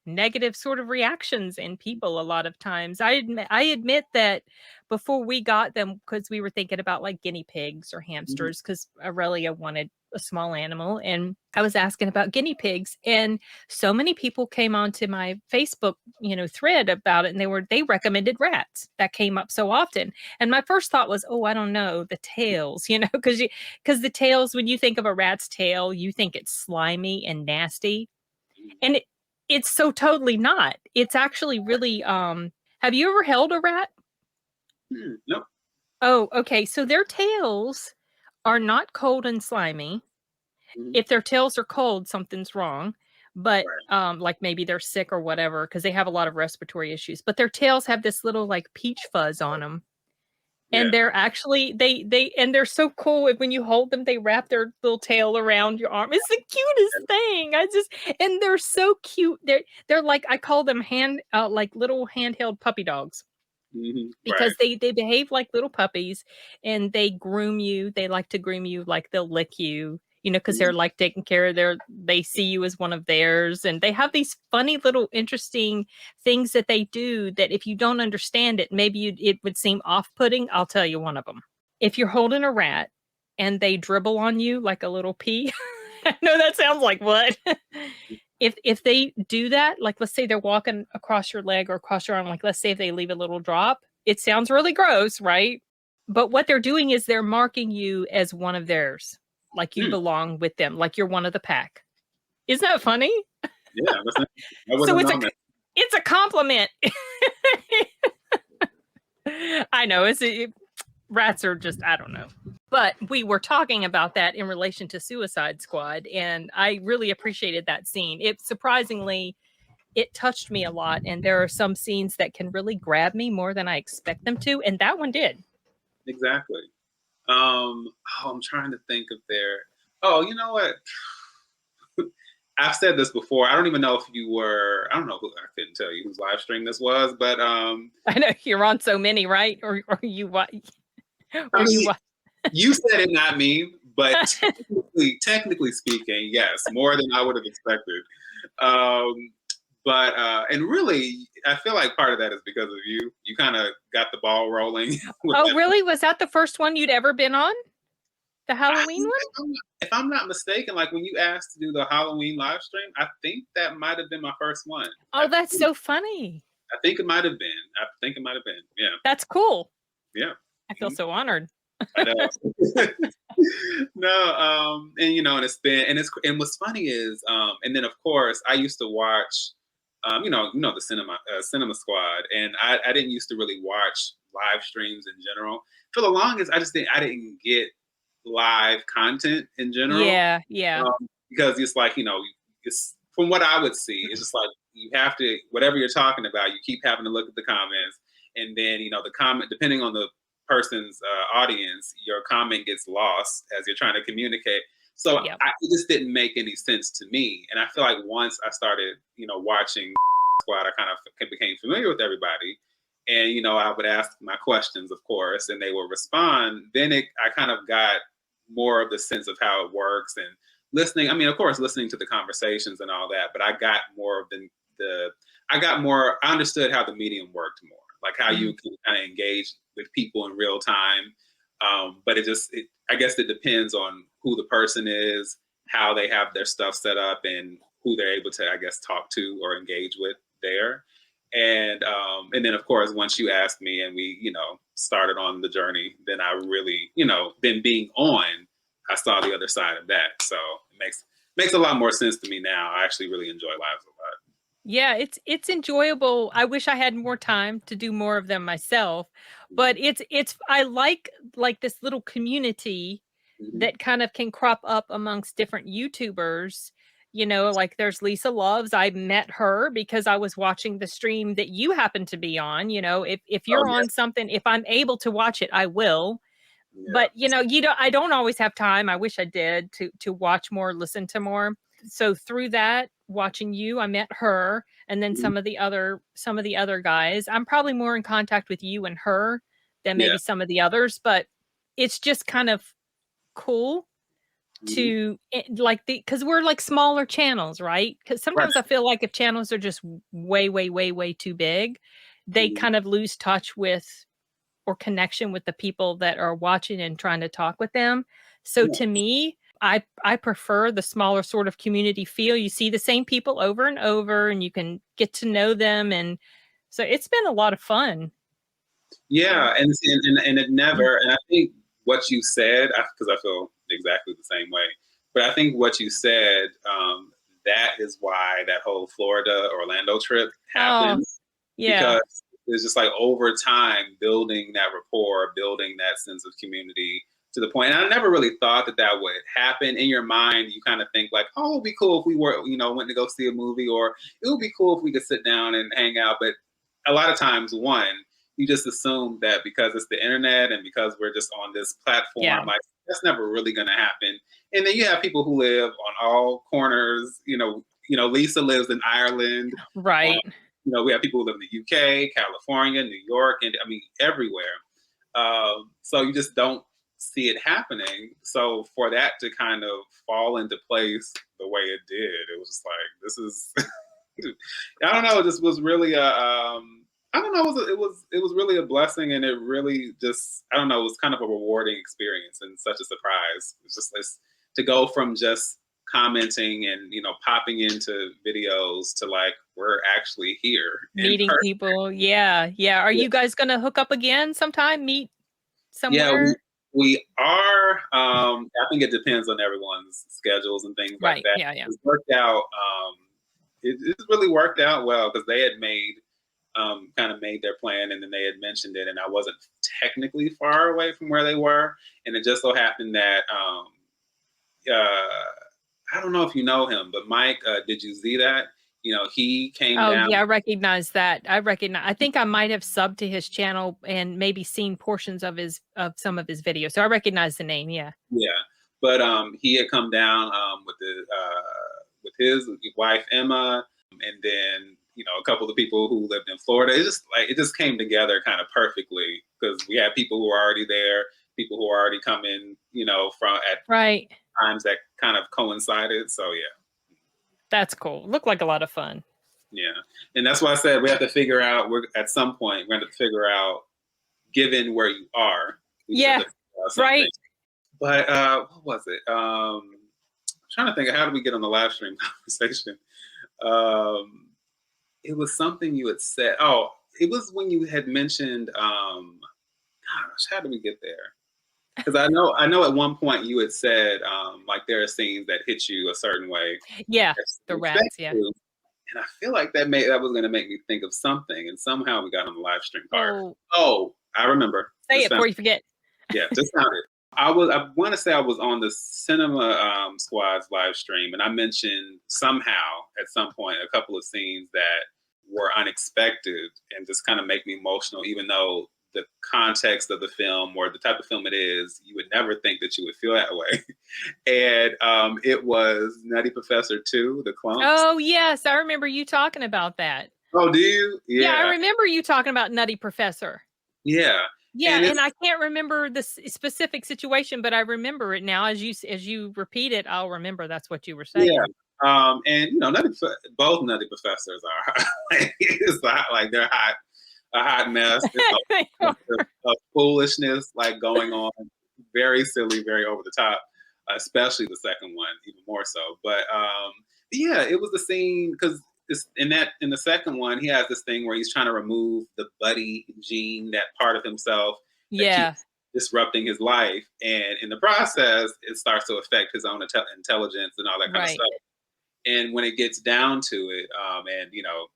negative sort of reactions in people a lot of times. I admit that before we got them, because we were thinking about like guinea pigs or hamsters, because Aurelia wanted a small animal, and I was asking about guinea pigs, and so many people came onto my Facebook thread about it, and they recommended rats. That came up so often, and my first thought was, oh, I don't know, the tails, because the tails, when you think of a rat's tail, you think it's slimy and nasty, and it's so totally not. It's actually really have you ever held a rat? No. Oh, okay. So their tails are not cold and slimy. If their tails are cold, something's wrong. But like maybe they're sick or whatever, because they have a lot of respiratory issues. But their tails have this little like peach fuzz on them. And they're actually they're so cool. When you hold them, they wrap their little tail around your arm. It's the cutest thing. And they're so cute. They're like, I call them like little handheld puppy dogs. Because they behave like little puppies, and they groom you. They like to groom you, like they'll lick you, because they're like taking care of they see you as one of theirs, and they have these funny little interesting things that they do that if you don't understand it, maybe it would seem off-putting. I'll tell you one of them. If you're holding a rat and they dribble on you like a little pea, I know that sounds like what? If they do that, like let's say they're walking across your leg or across your arm, like let's say if they leave a little drop, it sounds really gross, right? But what they're doing is they're marking you as one of theirs. like you belong with them, like you're one of the pack. Isn't that funny? Yeah, so it's a compliment. I know rats are just, I don't know. But we were talking about that in relation to Suicide Squad, and I really appreciated that scene. It touched me a lot, and there are some scenes that can really grab me more than I expect them to, and that one did. Exactly. I'm trying to think of oh, you know what? I've said this before. I don't even know if you were, I don't know, I couldn't tell you whose live stream this was, but I know you're on so many, right? Or you what? You said it, not me, but technically speaking, yes, more than I would have expected. And really, I feel like part of that is because of you. You kind of got the ball rolling. Oh, really? Was that the first one you'd ever been on? The Halloween one? If I'm not mistaken, like when you asked to do the Halloween live stream, I think that might have been my first one. Oh, that's so funny. I think it might have been. Yeah. That's cool. Yeah. I feel so honored. I know. No, and you know, and and what's funny is, and then of course I used to watch, you know, the Cinema Squad, and I didn't used to really watch live streams in general. For the longest, I didn't get live content in general. Yeah. Because it's like, you know, it's from what I would see, it's just like you have to, whatever you're talking about, you keep having to look at the comments, and then, you know, the comment, depending on the person's audience, your comment gets lost as you're trying to communicate. So it just didn't make any sense to me. And I feel like once I started, you know, watching Squad, I kind of became familiar with everybody. And, you know, I would ask my questions, of course, and they would respond. Then I kind of got more of the sense of how it works and listening. I mean, of course, listening to the conversations and all that, but I got more of I understood how the medium worked more, like how you can kind of engage with people in real time. But I guess it depends on who the person is, how they have their stuff set up, and who they're able to, I guess, talk to or engage with there. And then of course, once you asked me and we, you know, started on the journey, then I really, you know, then being on, I saw the other side of that. So it makes a lot more sense to me now. I actually really enjoy lives a lot. Yeah, it's enjoyable. I wish I had more time to do more of them myself, but I like this little community that kind of can crop up amongst different YouTubers. You know, like there's Lisa Loves. I met her because I was watching the stream that you happen to be on. You know, if you're on something, if I'm able to watch it, I will. Yeah. But you know, I don't always have time. I wish I did to watch more, listen to more. So through that, watching you, I met her, and then some of the other guys. I'm probably more in contact with you and her than maybe some of the others, but it's just kind of cool to because we're like smaller channels, right? Because sometimes I feel like if channels are just way too big, they kind of lose touch with or connection with the people that are watching and trying to talk with them. So to me, I prefer the smaller sort of community feel. You see the same people over and over, and you can get to know them, and so it's been a lot of fun. Yeah, and it never. And I think what you said, because I feel exactly the same way. But I think what you said, that is why that whole Florida Orlando trip happened. Because it's just like over time building that rapport, building that sense of community to the point. And I never really thought that would happen. In your mind, you kind of think like, oh, it would be cool if we were, you know, went to go see a movie, or it would be cool if we could sit down and hang out. But a lot of times, you just assume that because it's the internet and because we're just on this platform, like that's never really going to happen. And then you have people who live on all corners. You know, Lisa lives in Ireland, right? You know, we have people who live in the UK, California, New York, and I mean everywhere. So you just don't see it happening. So for that to kind of fall into place the way it did, it was just like, this is, I don't know. It just was really I don't know. It was really a blessing, and it really just, I don't know. It was kind of a rewarding experience and such a surprise. It's just to go from just commenting and, you know, popping into videos to like, we're actually here meeting people. Yeah. Are you guys gonna hook up again sometime? Meet somewhere? We are. I think it depends on everyone's schedules and things like that. Yeah. It's worked out. It's really worked out well because they had kind of made their plan, and then they had mentioned it, and I wasn't technically far away from where they were, and it just so happened that I don't know if you know him, but Mike, did you see that? He came down. Yeah, I recognize that. I think I might have subbed to his channel and maybe seen portions of some of his videos. So I recognize the name. Yeah. Yeah. But he had come down with his wife Emma, and then a couple of people who lived in Florida. It just came together kind of perfectly because we had people who were already there, people who were already coming, from at times that kind of coincided. So yeah. That's cool. Looked like a lot of fun. Yeah. And that's why I said we have to figure out, at some point, we're going to figure out, given where you are. Yeah, right. But what was it? I'm trying to think of how did we get on the live stream conversation? It was something you had said. Oh, it was when you had mentioned, gosh, how did we get there? Because I know at one point you had said like there are scenes that hit you a certain way. Yeah, the rats. Yeah, and I feel like that was going to make me think of something, and somehow we got on the live stream part. Oh, I remember. Say it before you forget. Yeah, just found it. I want to say I was on the Cinema Squad's live stream, and I mentioned somehow at some point a couple of scenes that were unexpected and just kind of make me emotional, even though the context of the film or the type of film it is, you would never think that you would feel that way. And it was Nutty Professor 2, The Clumps. Oh, yes. I remember you talking about that. Oh, do you? Yeah, I remember you talking about Nutty Professor. Yeah. Yeah, and I can't remember the specific situation, but I remember it now. As you repeat it, I'll remember that's what you were saying. Yeah. And both Nutty Professors are like they're hot. A hot mess of foolishness going on, very silly, very over the top, especially the second one, even more so. But yeah, it was the scene because in the second one, he has this thing where he's trying to remove the buddy gene, that part of himself that keeps disrupting his life, and in the process, it starts to affect his own intelligence and all that kind of stuff. And when it gets down to it, and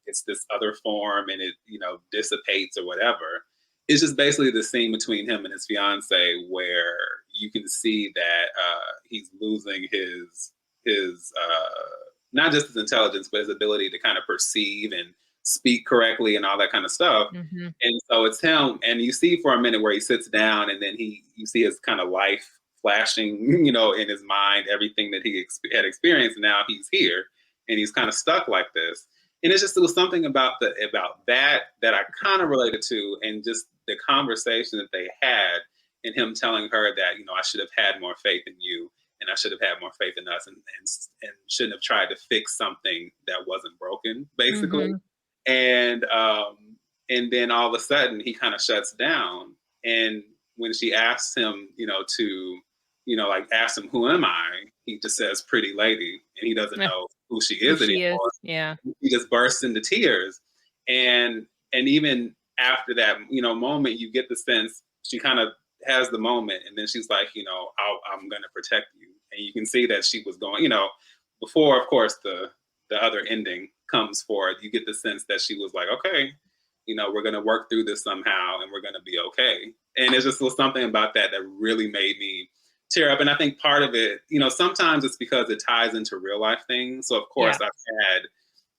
it's this other form, and it dissipates or whatever, it's just basically the scene between him and his fiance where you can see that he's losing his not just his intelligence, but his ability to kind of perceive and speak correctly and all that kind of stuff. Mm-hmm. And so it's him, and you see for a minute where he sits down, and then you see his kind of life flashing, in his mind, everything that he had experienced. And now he's here, and he's kind of stuck like this. And it was something about that I kind of related to, and just the conversation that they had, and him telling her that, I should have had more faith in you, and I should have had more faith in us, and shouldn't have tried to fix something that wasn't broken, basically. Mm-hmm. And then all of a sudden he kind of shuts down, and when she asks him, to ask him, who am I? He just says, pretty lady. And he doesn't know who she is anymore. Yeah. He just bursts into tears. And even after that, moment, you get the sense she kind of has the moment. And then she's like, I'm going to protect you. And you can see that she was going, before, of course, the other ending comes forward, you get the sense that she was like, okay, we're going to work through this somehow, and we're going to be okay. And it's just something about that really made me tear up. And I think part of it, sometimes it's because it ties into real life things. So of course I've had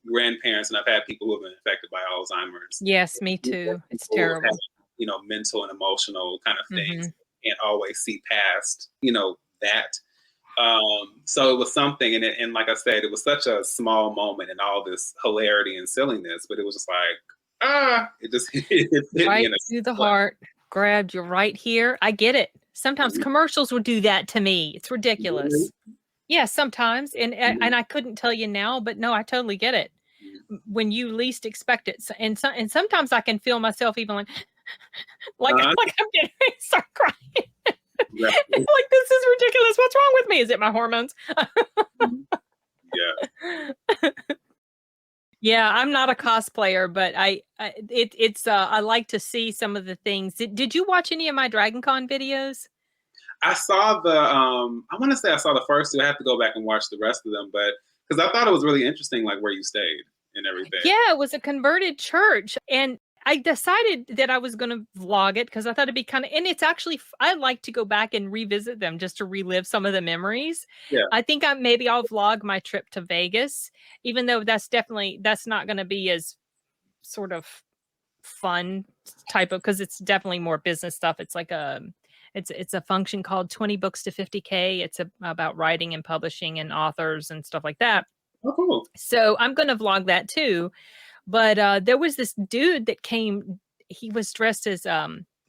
grandparents, and I've had people who have been affected by Alzheimer's. Yes, me too. It's terrible. Have, mental and emotional kind of things. Mm-hmm. Can't always see past, that. So it was something, and like I said, it was such a small moment in all this hilarity and silliness, but it was just like, it just hit right through the heart, grabbed you right here. I get it. Sometimes commercials would do that to me. It's ridiculous. Mm-hmm. Yeah, sometimes. And I couldn't tell you now, but no, I totally get it. When you least expect it. And sometimes I can feel myself even like I'm getting ready to start crying. Like, this is ridiculous. What's wrong with me? Is it my hormones? Yeah. Yeah, I'm not a cosplayer, but I like to see some of the things. Did you watch any of my Dragon Con videos? I saw the I want to say I saw the first two. I have to go back and watch the rest of them, but because I thought it was really interesting, like where you stayed and everything. Yeah, it was a converted church, and I decided that I was going to vlog it because I thought it'd be kind of, and it's actually, I like to go back and revisit them just to relive some of the memories. Yeah. I think maybe I'll vlog my trip to Vegas, even though that's not going to be as sort of fun type of, because it's definitely more business stuff. It's like it's a function called 20 books to 50K. It's about writing and publishing and authors and stuff like that. Oh, cool. So I'm going to vlog that too. But there was this dude that came, he was dressed as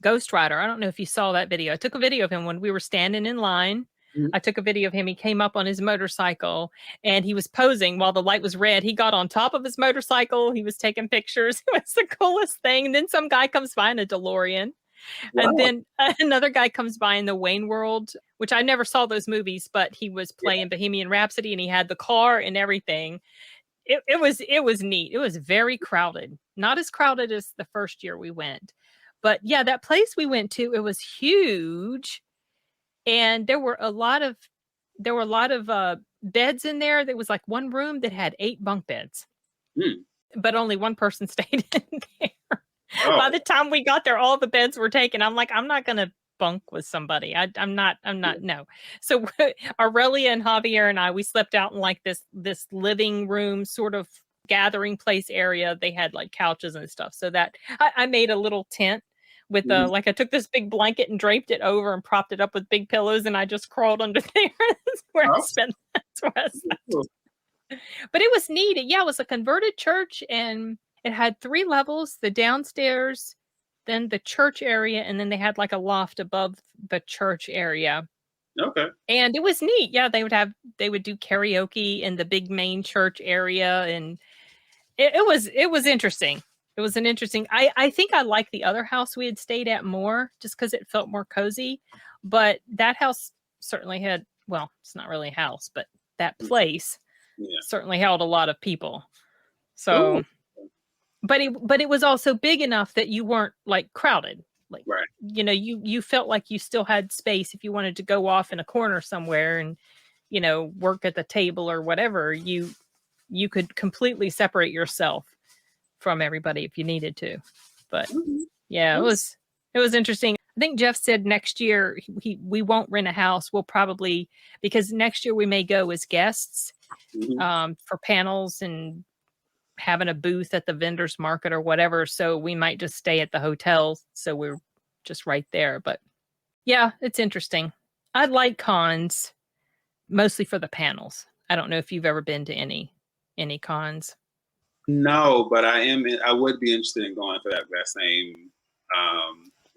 Ghost Rider. I don't know if you saw that video. I took a video of him when we were standing in line. Mm-hmm. I took a video of him. He came up on his motorcycle and he was posing while the light was red. He got on top of his motorcycle. He was taking pictures. It was the coolest thing. And then some guy comes by in a DeLorean. Wow. And then another guy comes by in the Wayne World, which I never saw those movies, but he was playing Bohemian Rhapsody and he had the car and everything. It was neat. It was very crowded. Not as crowded as the first year we went. But yeah, that place we went to, it was huge. And there were a lot of beds in there. There was like one room that had 8 bunk beds. But only one person stayed in there. Oh. By the time we got there, all the beds were taken. I'm like, I'm not going to bunk with somebody. I'm not, no. So Aurelia and Javier and I, we slept out in like this living room sort of gathering place area. They had like couches and stuff. So that I made a little tent with like I took this big blanket and draped it over and propped it up with big pillows and I just crawled under there. That's where I spent. But it was neat. Yeah, it was a converted church and it had 3 levels, the downstairs, then the church area, and then they had like a loft above the church area. Okay. And it was neat. Yeah, they would do karaoke in the big main church area, and it was interesting. It was an interesting. I think I liked the other house we had stayed at more, just because it felt more cozy. But that house certainly had, well, it's not really a house, but that place certainly held a lot of people. So. Ooh. But it was also big enough that you weren't like crowded. Like, you know, you felt like you still had space if you wanted to go off in a corner somewhere and, you know, work at the table or whatever. You could completely separate yourself from everybody if you needed to. But yeah, it was interesting. I think Jeff said next year we won't rent a house. We'll probably, because next year we may go as guests for panels and having a booth at the vendor's market or whatever. So we might just stay at the hotel. So we're just right there. But yeah, it's interesting. I like cons mostly for the panels. I don't know if you've ever been to any cons. No, but I would be interested in going for that same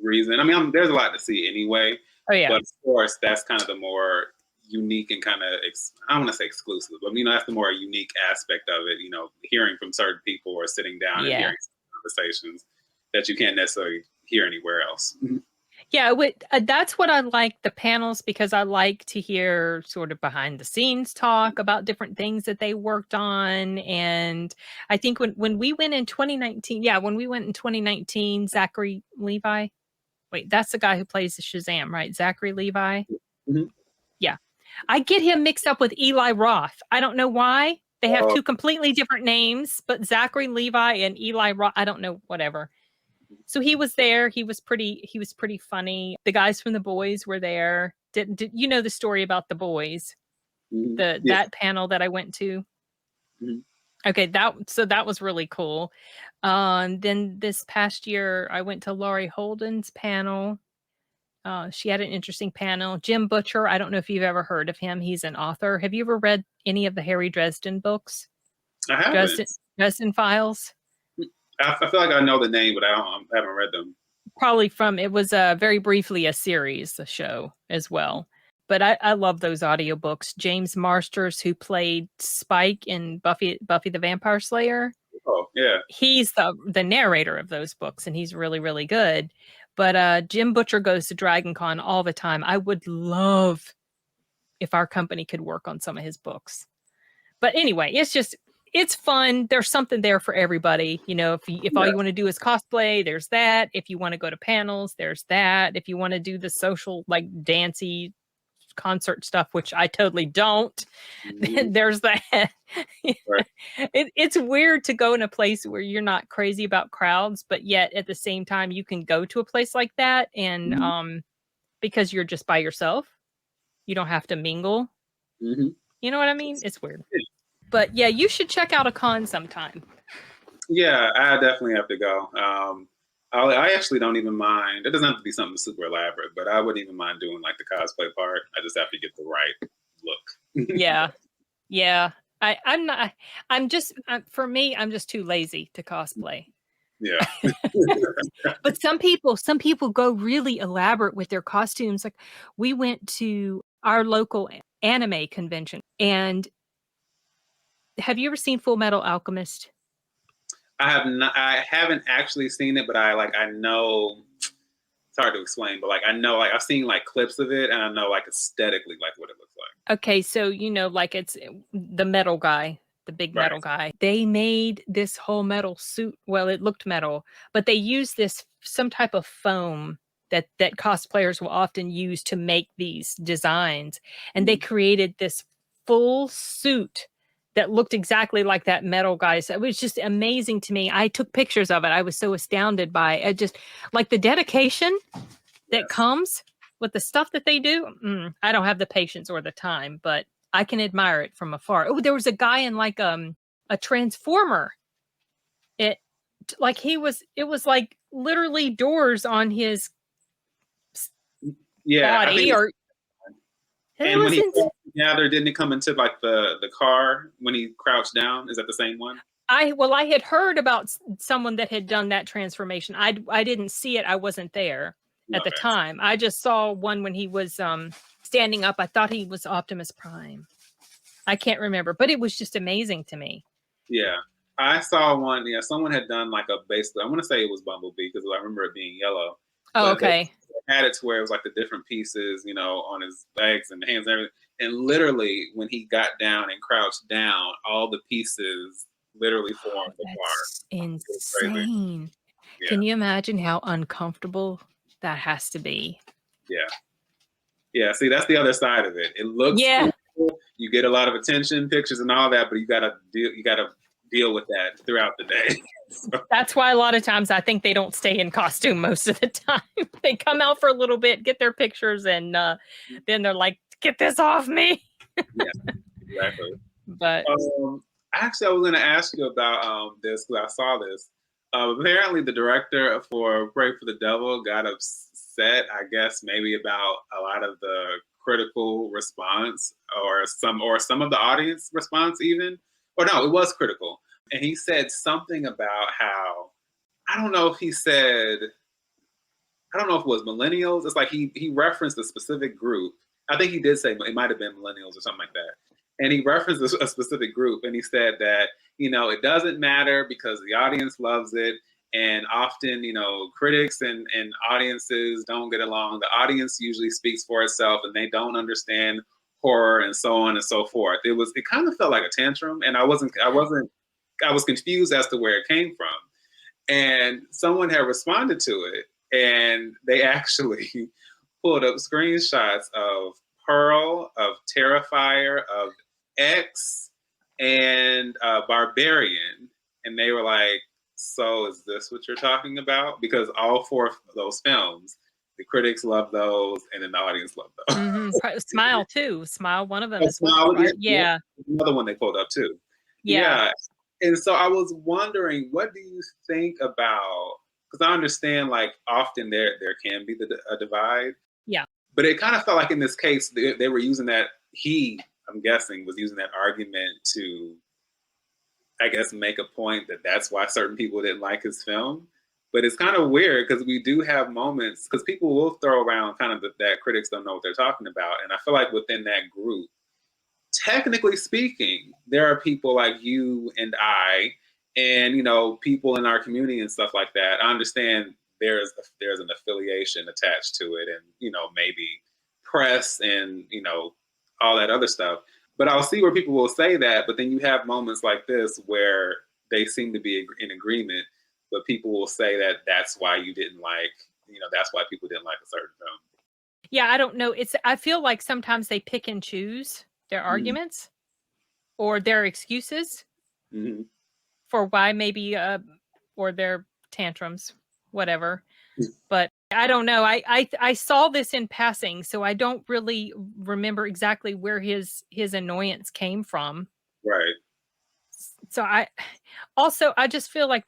reason. I mean, there's a lot to see anyway. Oh yeah. But of course, that's kind of the more unique and kind of, I don't want to say exclusive, but you know, that's the more unique aspect of it, you know, hearing from certain people or sitting down and hearing conversations that you can't necessarily hear anywhere else. Yeah, that's what I like, the panels, because I like to hear sort of behind the scenes talk about different things that they worked on. And I think when we went in 2019, Zachary Levi, wait, that's the guy who plays the Shazam, right? Zachary Levi. Mm-hmm. Yeah. I get him mixed up with Eli Roth. I don't know why. They have 2 completely different names, but Zachary Levi and Eli Roth, I don't know, whatever. So he was there. He was pretty funny. The guys from The Boys were there. Did you know the story about The Boys? That panel that I went to? Mm-hmm. Okay, that was really cool. Then this past year I went to Laurie Holden's panel. She had an interesting panel. Jim Butcher, I don't know if you've ever heard of him. He's an author. Have you ever read any of the Harry Dresden books? I haven't. Dresden Files? I feel like I know the name, but I haven't read them. Probably it was very briefly a series, a show as well. But I love those audiobooks. James Marsters, who played Spike in Buffy the Vampire Slayer. Oh, yeah. He's the narrator of those books, and he's really, really good. But Jim Butcher goes to Dragon Con all the time. I would love if our company could work on some of his books. But anyway, it's just, it's fun. There's something there for everybody. You know, if all you want to do is cosplay, there's that. If you want to go to panels, there's that. If you want to do the social, like dancey concert stuff, which I totally don't, there's that. Right. It's weird to go in a place where you're not crazy about crowds, but yet at the same time you can go to a place like that and because you're just by yourself, you don't have to mingle. You know what I mean? It's weird. But yeah, you should check out a con sometime. Yeah, I definitely have to go. I actually don't even mind. It doesn't have to be something super elaborate, but I wouldn't even mind doing like the cosplay part. I just have to get the right look. Yeah. For me, I'm just too lazy to cosplay. Yeah. But some people go really elaborate with their costumes. Like we went to our local anime convention, and have you ever seen Full Metal Alchemist? I have not. I haven't actually seen it, but I know. It's hard to explain, but like I know, like I've seen like clips of it, and I know like aesthetically like what it looks like. Okay, so you know, like it's the metal guy, the big metal guy. They made this whole metal suit. Well, it looked metal, but they used some type of foam that cosplayers will often use to make these designs, and they created this full suit that looked exactly like that metal guy. So it was just amazing to me. I took pictures of it. I was so astounded by it. Just like the dedication that comes with the stuff that they do. I don't have the patience or the time, but I can admire it from afar. Oh, there was a guy in like a transformer. It was like literally doors on his body or. And when he gathered, didn't it come into like the car when he crouched down? Is that the same one? I had heard about someone that had done that transformation. I didn't see it. I wasn't there at the time. I just saw one when he was standing up. I thought he was Optimus Prime. I can't remember, but it was just amazing to me. Yeah. I saw one. Yeah, someone had done like basically, I want to say it was Bumblebee because I remember it being yellow. Oh, okay. They had it to where it was like the different pieces, you know, on his legs and hands and everything. And literally, when he got down and crouched down, all the pieces literally formed the bar. Insane. Yeah. Can you imagine how uncomfortable that has to be? Yeah. Yeah. See, that's the other side of it. It looks cool. You get a lot of attention, pictures, and all that, but you gotta deal with that throughout the day. That's why a lot of times I think they don't stay in costume most of the time. They come out for a little bit, get their pictures, and then they're like, "Get this off me." Yeah, exactly. But actually, I was going to ask you about this because I saw this. Apparently, the director for Pray for the Devil got upset, I guess, maybe about a lot of the critical response or some of the audience response even. Or no, it was critical. And he said something about how, I don't know if it was millennials. It's like he referenced a specific group. I think he did say it might have been millennials or something like that. And he referenced a specific group, and he said that, you know, it doesn't matter because the audience loves it. And often, you know, critics and audiences don't get along. The audience usually speaks for itself, and they don't understand horror and so on and so forth. It kind of felt like a tantrum, and I was confused as to where it came from. And someone had responded to it, and they actually pulled up screenshots of Pearl, of Terrifier, of X, and Barbarian, and they were like, "So is this what you're talking about?" Because all four of those films, the critics love those, and then the audience loved those. Mm-hmm. Smile too. Smile, one of them as well. Right? Yeah. Another one they pulled up too. Yeah. And so I was wondering, what do you think about? Because I understand, like, often there can be a divide. Yeah. But it kind of felt like in this case they were using that. I'm guessing, was using that argument to, I guess, make a point that that's why certain people didn't like his film. But it's kind of weird because we do have moments, because people will throw around kind of that critics don't know what they're talking about. And I feel like within that group, technically speaking, there are people like you and I, and, you know, people in our community and stuff like that. I understand there's an affiliation attached to it, and, you know, maybe press and, you know, all that other stuff. But I'll see where people will say that, but then you have moments like this where they seem to be in agreement, but people will say that that's why you didn't like, that's why people didn't like a certain film. Yeah, I don't know. I feel like sometimes they pick and choose their arguments or their excuses for why maybe, or their tantrums, whatever. But I don't know. I saw this in passing, so I don't really remember exactly where his annoyance came from. Right. So I just feel like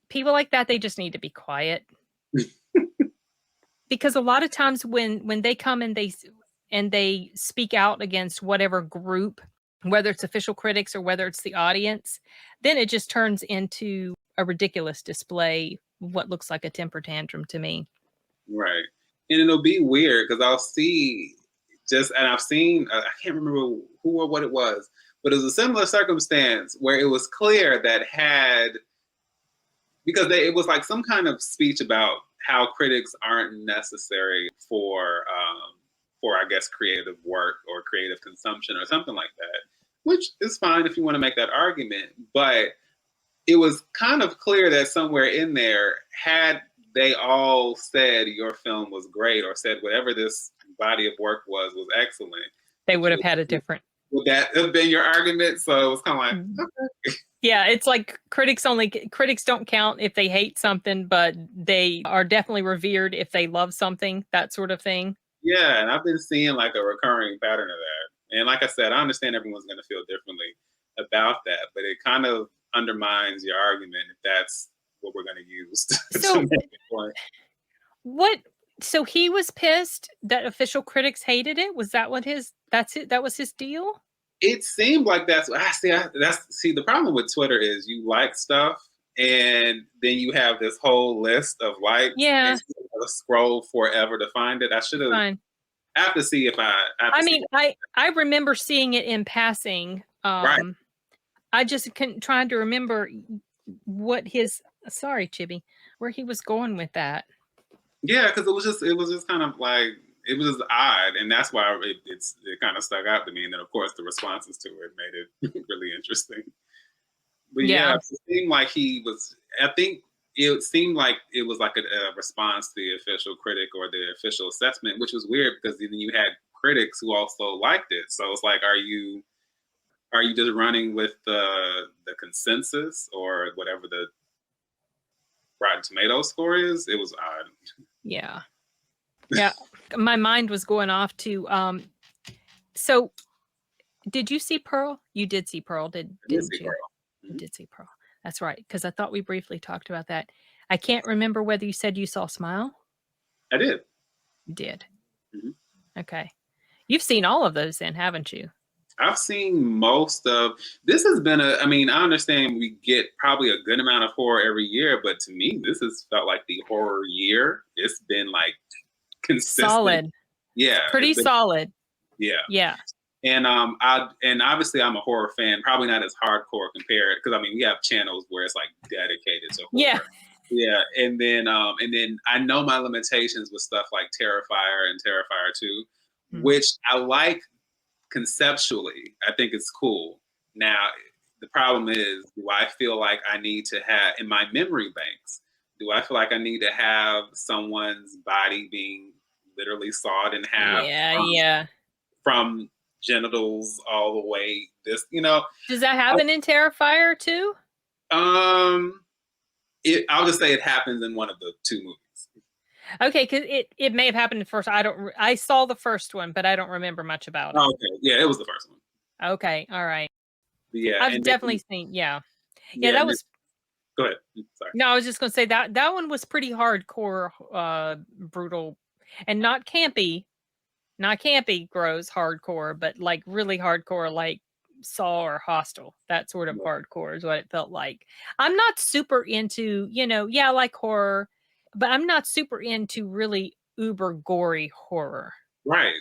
people like that, they just need to be quiet. Because a lot of times when they come and they speak out against whatever group, whether it's official critics or whether it's the audience, then it just turns into a ridiculous display of what looks like a temper tantrum to me. Right. And it'll be weird because I'll see and I've seen, I can't remember who or what it was, but it was a similar circumstance where it was clear that because it was like some kind of speech about how critics aren't necessary for I guess creative work or creative consumption or something like that, which is fine if you want to make that argument. But it was kind of clear that somewhere in there, had they all said your film was great or said whatever this body of work was excellent, they would have had a different. Would that have been your argument? So it was kind of like, okay. Yeah, it's like critics don't count if they hate something, but they are definitely revered if they love something, that sort of thing. Yeah, and I've been seeing like a recurring pattern of that. And like I said, I understand everyone's going to feel differently about that, but it kind of undermines your argument if that's what we're going to use to make the point. So he was pissed that official critics hated it? Was that what that was his deal? It seemed like that's the problem with Twitter is you like stuff and then you have this whole list of likes. Yeah. And you scroll forever to find it. I should have. I have to see if I remember seeing it in passing. Right. I just trying to remember what sorry, Chibi, where he was going with that. Yeah, because it was just kind of like, it was just odd, and that's why it kind of stuck out to me. And then, of course, the responses to it made it really interesting. But yeah, it seemed like he was. I think it seemed like it was like a response to the official critic or the official assessment, which was weird because then you had critics who also liked it. So it's like, are you just running with the consensus or whatever the Rotten Tomatoes score is? It was odd. Yeah. Yeah. My mind was going off to, so did you see Pearl? You did see Pearl, didn't you? Pearl. You did see Pearl. That's right. Because I thought we briefly talked about that. I can't remember whether you said you saw Smile. I did. You did. Okay. You've seen all of those then, haven't you? I've seen most of this. Has been I understand we get probably a good amount of horror every year, but to me, this has felt like the horror year. It's been like consistent. Solid. Yeah. Pretty solid. Yeah. Yeah. And obviously I'm a horror fan, probably not as hardcore compared, because we have channels where it's like dedicated to horror. Yeah. Yeah. And then I know my limitations with stuff like Terrifier and Terrifier 2, which I like conceptually. I think it's cool. Now, the problem is, do I feel like I need to have, in my memory banks, do I feel like I need to have someone's body being literally sawed in half? From genitals all the way, Does that happen in Terrifier too? I'll just say it happens in one of the two movies. Okay, because it may have happened first. I saw the first one, but I don't remember much about it. Oh, okay, yeah, it was the first one. Okay, all right. Yeah, I've definitely seen. Yeah, that was. Go ahead. Sorry. No, I was just going to say that one was pretty hardcore, brutal, and not campy. Not campy, gross, hardcore, but like really hardcore, like Saw or Hostel. That sort of hardcore is what it felt like. I'm not super into, I like horror, but I'm not super into really uber gory horror. Right.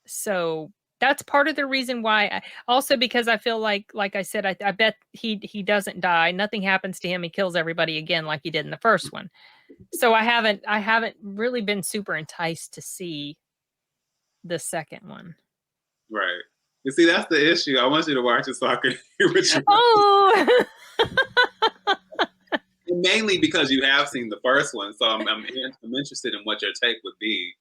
So that's part of the reason why. Also because I feel like I said, I bet he doesn't die. Nothing happens to him. He kills everybody again like he did in the first one. So I haven't really been super enticed to see the second one. Right. You see, that's the issue. I want you to watch it so I can hear what you. Oh. Mainly because you have seen the first one, so I'm interested in what your take would be,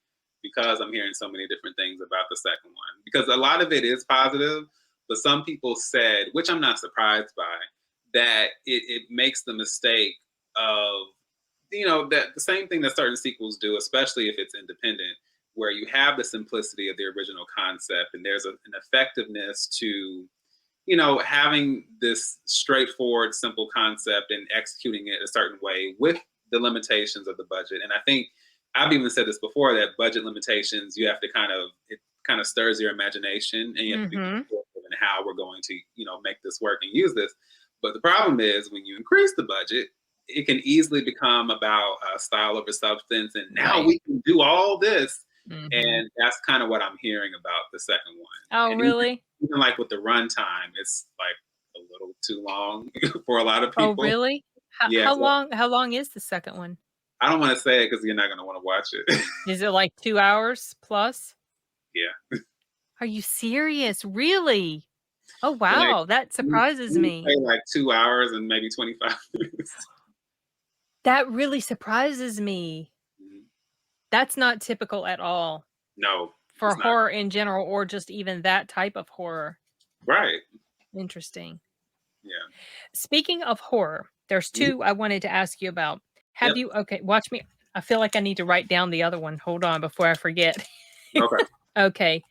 because I'm hearing so many different things about the second one. Because a lot of it is positive, but some people said, which I'm not surprised by, that it makes the mistake of, that the same thing that certain sequels do, especially if it's independent, where you have the simplicity of the original concept and there's an effectiveness to having this straightforward, simple concept and executing it a certain way with the limitations of the budget. And I think I've even said this before, that budget limitations, you have to it kind of stirs your imagination, and you have to be careful in how we're going to, make this work and use this. But the problem is when you increase the budget, it can easily become about style over substance. And now we can do all this. And that's kind of what I'm hearing about the second one. Oh, and really? Even like with the runtime, it's like a little too long for a lot of people. Oh, really? How long is the second one? I don't want to say it because you're not going to want to watch it. Is it like 2 hours plus? Yeah. Are you serious? Really? Oh, wow. That surprises me. Like 2 hours and maybe 25 minutes. That really surprises me. That's not typical at all. No. For horror in general, or just even that type of horror. Right. Interesting. Yeah. Speaking of horror, there's two I wanted to ask you about. Have you, watch me. I feel like I need to write down the other one. Hold on before I forget. Okay. Okay.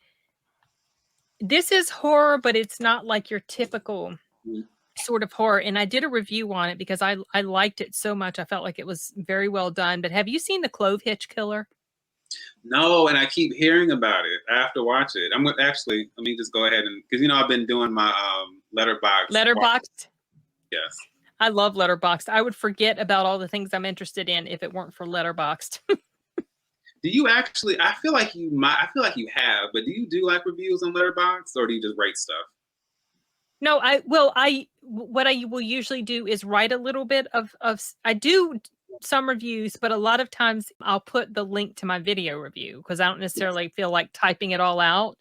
This is horror, but it's not like your typical sort of horror. And I did a review on it because I liked it so much. I felt like it was very well done. But have you seen The Clove Hitch Killer? No, and I keep hearing about it. I have to watch it. I'm actually, let me just go ahead and, because I've been doing my Letterboxd. Letterboxd? Yes. I love Letterboxd. I would forget about all the things I'm interested in if it weren't for Letterboxd. Do you actually? I feel like you have, but do you do like reviews on Letterboxd, or do you just rate stuff? No, what I will usually do is write a little bit of I do some reviews, but a lot of times I'll put the link to my video review because I don't necessarily feel like typing it all out.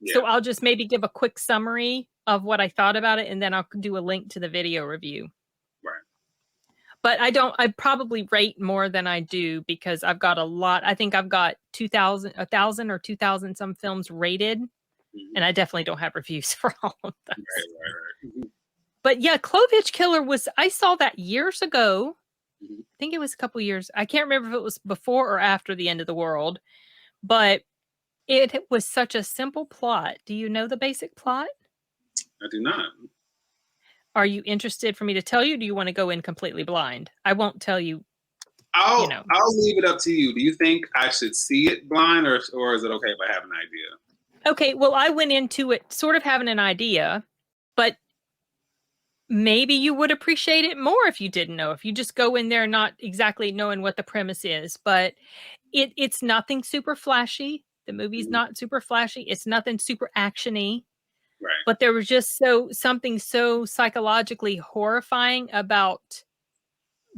Yeah. So I'll just maybe give a quick summary of what I thought about it, and then I'll do a link to the video review. Right. But I probably rate more than I do because I've got a lot. I think I've got 1,000 or 2,000 some films rated, and I definitely don't have reviews for all of those. Right. But yeah, Clove Hitch Killer I saw that years ago. I think it was a couple years. I can't remember if it was before or after the end of the world, but it was such a simple plot. Do you know the basic plot? I do not. Are you interested for me to tell you? Do you want to go in completely blind? I won't tell you. I'll leave it up to you. Do you think I should see it blind, or is it okay if I have an idea? Okay, well, I went into it sort of having an idea, but maybe you would appreciate it more if you didn't know. If you just go in there not exactly knowing what the premise is, but it's nothing super flashy. The movie's not super flashy. It's nothing super actiony. Right. But there was just something so psychologically horrifying about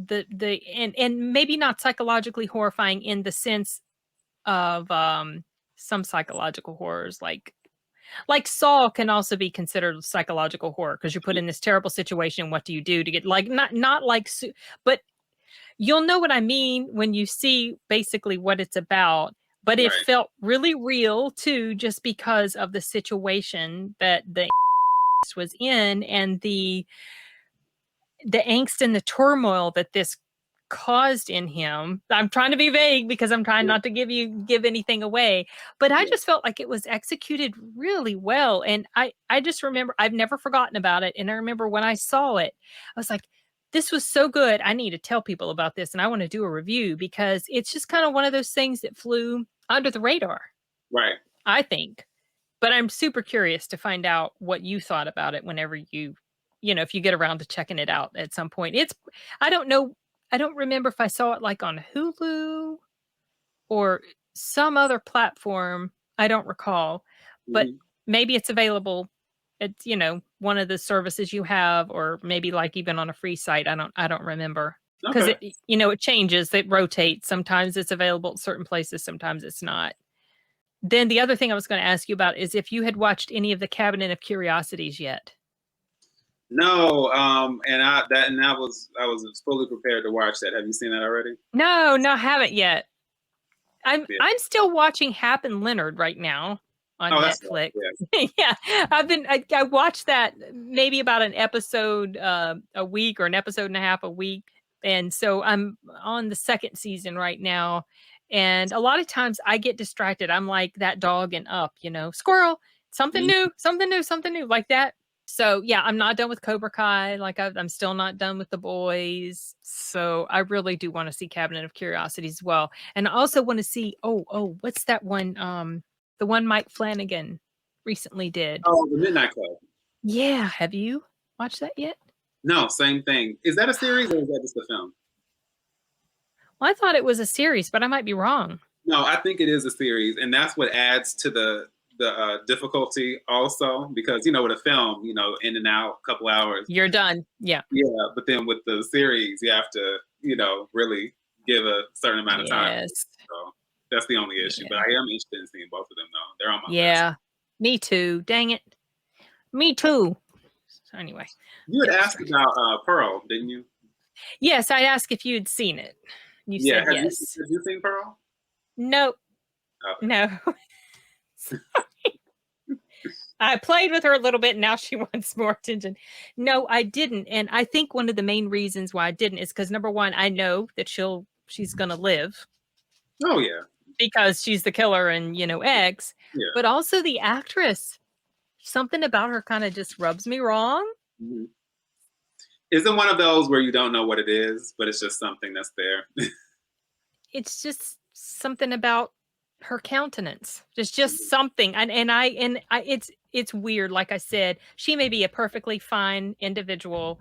and maybe not psychologically horrifying in the sense of some psychological horrors like Saw can also be considered psychological horror because you're put in this terrible situation. What do you do to get not like, but you'll know what I mean when you see basically what it's about. But it felt really real too, just because of the situation that the was in and the angst and the turmoil that this caused in him. I'm trying to be vague because I'm trying not to give anything away, but I just felt like it was executed really well. And I just remember, I've never forgotten about it. And I remember when I saw it, I was like, this was so good. I need to tell people about this. And I want to do a review because it's just kind of one of those things that flew under the radar. Right. I think, but I'm super curious to find out what you thought about it whenever if you get around to checking it out at some point. I don't know. I don't remember if I saw it like on Hulu or some other platform. I don't recall, but maybe it's available at, one of the services you have, or maybe like even on a free site. I don't remember because it changes. It rotates. Sometimes it's available at certain places. Sometimes it's not. then the other thing I was going to ask you about is if you had watched any of the Cabinet of Curiosities yet. No, and I was fully prepared to watch that. Have you seen that already? No, I haven't yet. I'm still watching Hap and Leonard right now on Netflix. Right. Yeah, I watched that maybe about an episode a week or an episode and a half a week, and so I'm on the second season right now. And a lot of times I get distracted. I'm like that dog in Up, squirrel, something new, like that. So yeah, I'm not done with Cobra Kai. Like I'm still not done with The Boys. So I really do want to see Cabinet of Curiosities as well. And I also want to see, what's that one? The one Mike Flanagan recently did. Oh, The Midnight Club. Yeah. Have you watched that yet? No, same thing. Is that a series or is that just a film? Well, I thought it was a series, but I might be wrong. No, I think it is a series. And that's what adds to the difficulty also, because with a film, in and out, a couple hours, you're done. Yeah, but then with the series you have to really give a certain amount of time. So that's the only issue. But I am interested in seeing both of them though. They're on my list. Me too, dang it, me too. So anyway, you had asked about Pearl, didn't you? Yes, I asked if you had seen it. You said yes. Have you seen Pearl? Nope. No. I played with her a little bit. Now she wants more attention. No, I didn't. And I think one of the main reasons why I didn't is because number one, I know that she's going to live. Oh yeah. Because she's the killer and, X. Yeah. But also the actress. Something about her kind of just rubs me wrong. Mm-hmm. Is it one of those where you don't know what it is, but it's just something that's there? It's just something about her countenance. There's just something. And it's weird. Like I said, she may be a perfectly fine individual,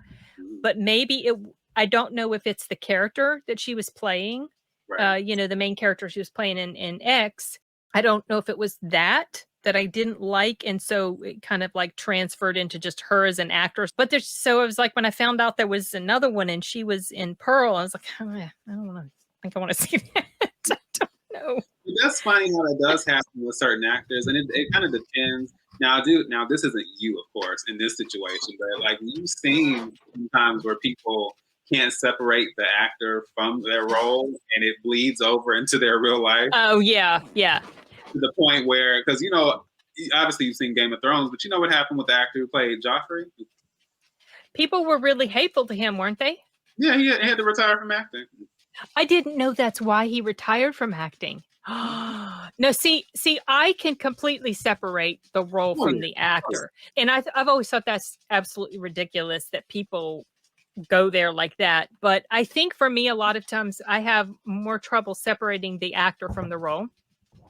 but maybe I don't know if it's the character that she was playing. Right. The main character she was playing in X. I don't know if it was that I didn't like. And so it kind of like transferred into just her as an actress. But so it was like when I found out there was another one and she was in Pearl, I was like, I don't know. I think I want to see that. I don't know. That's funny how that does happen with certain actors. And it kind of depends. Now this isn't you, of course, in this situation, but like you've seen sometimes where people can't separate the actor from their role and it bleeds over into their real life. Oh, yeah. Yeah. To the point where, because, obviously you've seen Game of Thrones, but you know what happened with the actor who played Joffrey? People were really hateful to him, weren't they? Yeah, he had to retire from acting. I didn't know that's why he retired from acting. No, see, I can completely separate the role from the actor. And I've always thought that's absolutely ridiculous that people go there like that. But I think for me, a lot of times I have more trouble separating the actor from the role.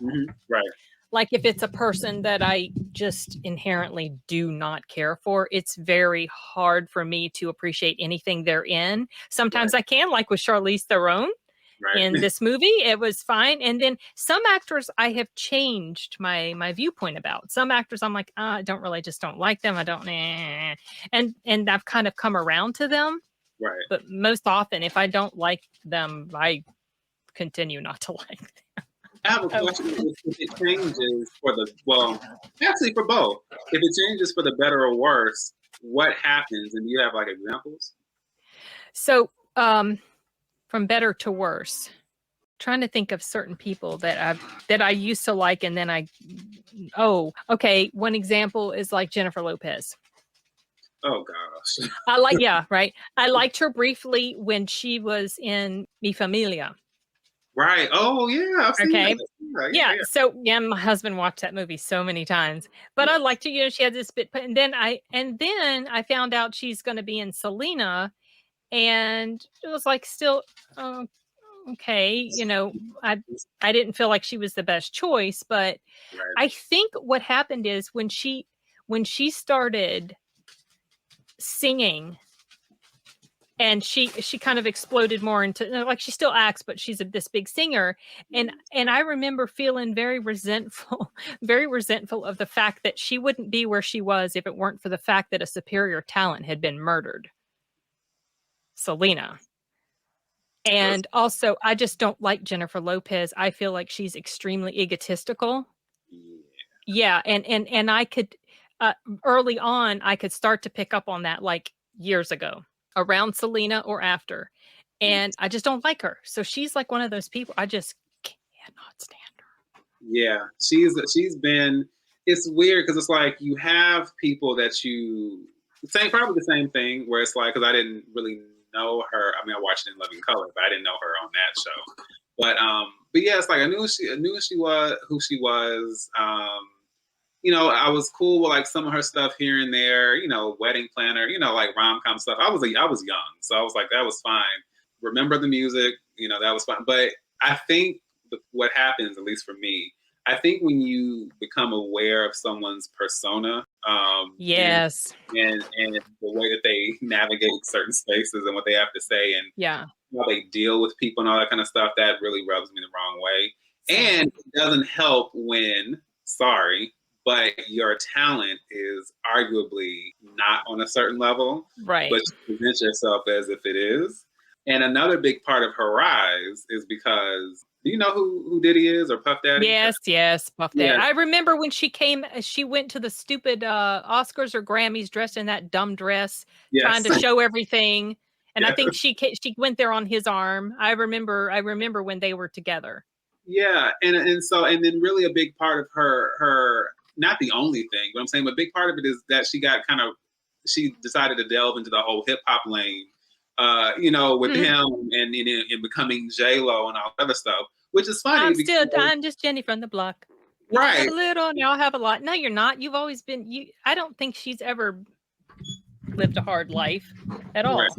Mm-hmm. Right. Like if it's a person that I just inherently do not care for, it's very hard for me to appreciate anything they're in. Sometimes I can, like with Charlize Theron. Right. In this movie, it was fine. And then some actors I have changed my viewpoint about. Some actors I'm like, I don't like them. I don't, and I've kind of come around to them. Right. But most often, if I don't like them, I continue not to like them. I have a question. If it changes actually for both. If it changes for the better or worse, what happens? And do you have like examples? So, from better to worse, trying to think of certain people that I used to like, and then one example is like Jennifer Lopez. Oh gosh. I liked her briefly when she was in Mi Familia. Right. Oh yeah. I've seen that. Yeah. So my husband watched that movie so many times, but I liked her. She had this bit, and then I found out she's going to be in Selena. And it was like still okay, I didn't feel like she was the best choice, but I think what happened is when she started singing and she kind of exploded more into, like, she still acts, but she's this big singer, and I remember feeling very resentful of the fact that she wouldn't be where she was if it weren't for the fact that a superior talent had been murdered. Selena. And also, I just don't like Jennifer Lopez. I feel like she's extremely egotistical Yeah, and I could early on I could start to pick up on that like years ago, around Selena or after. And I just don't like her. So she's like one of those people I just cannot stand her. Yeah, she's been. It's weird because it's like you have people that you probably the same thing where it's like, because I didn't really know her. I mean, I watched it in Living Color, but I didn't know her on that show. But yeah, it's like I knew she was who she was. You know, I was cool with like some of her stuff here and there. You know, Wedding Planner. You know, like rom-com stuff. I was young, so I was like, that was fine. Remember the music. You know, that was fine. But I think what happens, at least for me, I think when you become aware of someone's persona, yes, and the way that they navigate certain spaces and what they have to say, and how they deal with people and all that kind of stuff, that really rubs me the wrong way. And it doesn't help when, but your talent is arguably not on a certain level, right? But you present yourself as if it is. And another big part of her rise is because, do you know who Diddy is, or Puff Daddy? Yes, Puff Daddy. Yeah. I remember when she went to the stupid Oscars or Grammys dressed in that dumb dress, trying to show everything. And I think she went there on his arm. I remember when they were together. Yeah, and then really a big part of her, not the only thing, but I'm saying a big part of it is that she decided to delve into the whole hip hop lane. You know, with him and becoming J-Lo and all other stuff, which is funny. I'm just Jenny from the block. Right. Have a little, now I have a lot. No, you're not. You've always been I don't think she's ever lived a hard life at all. Right.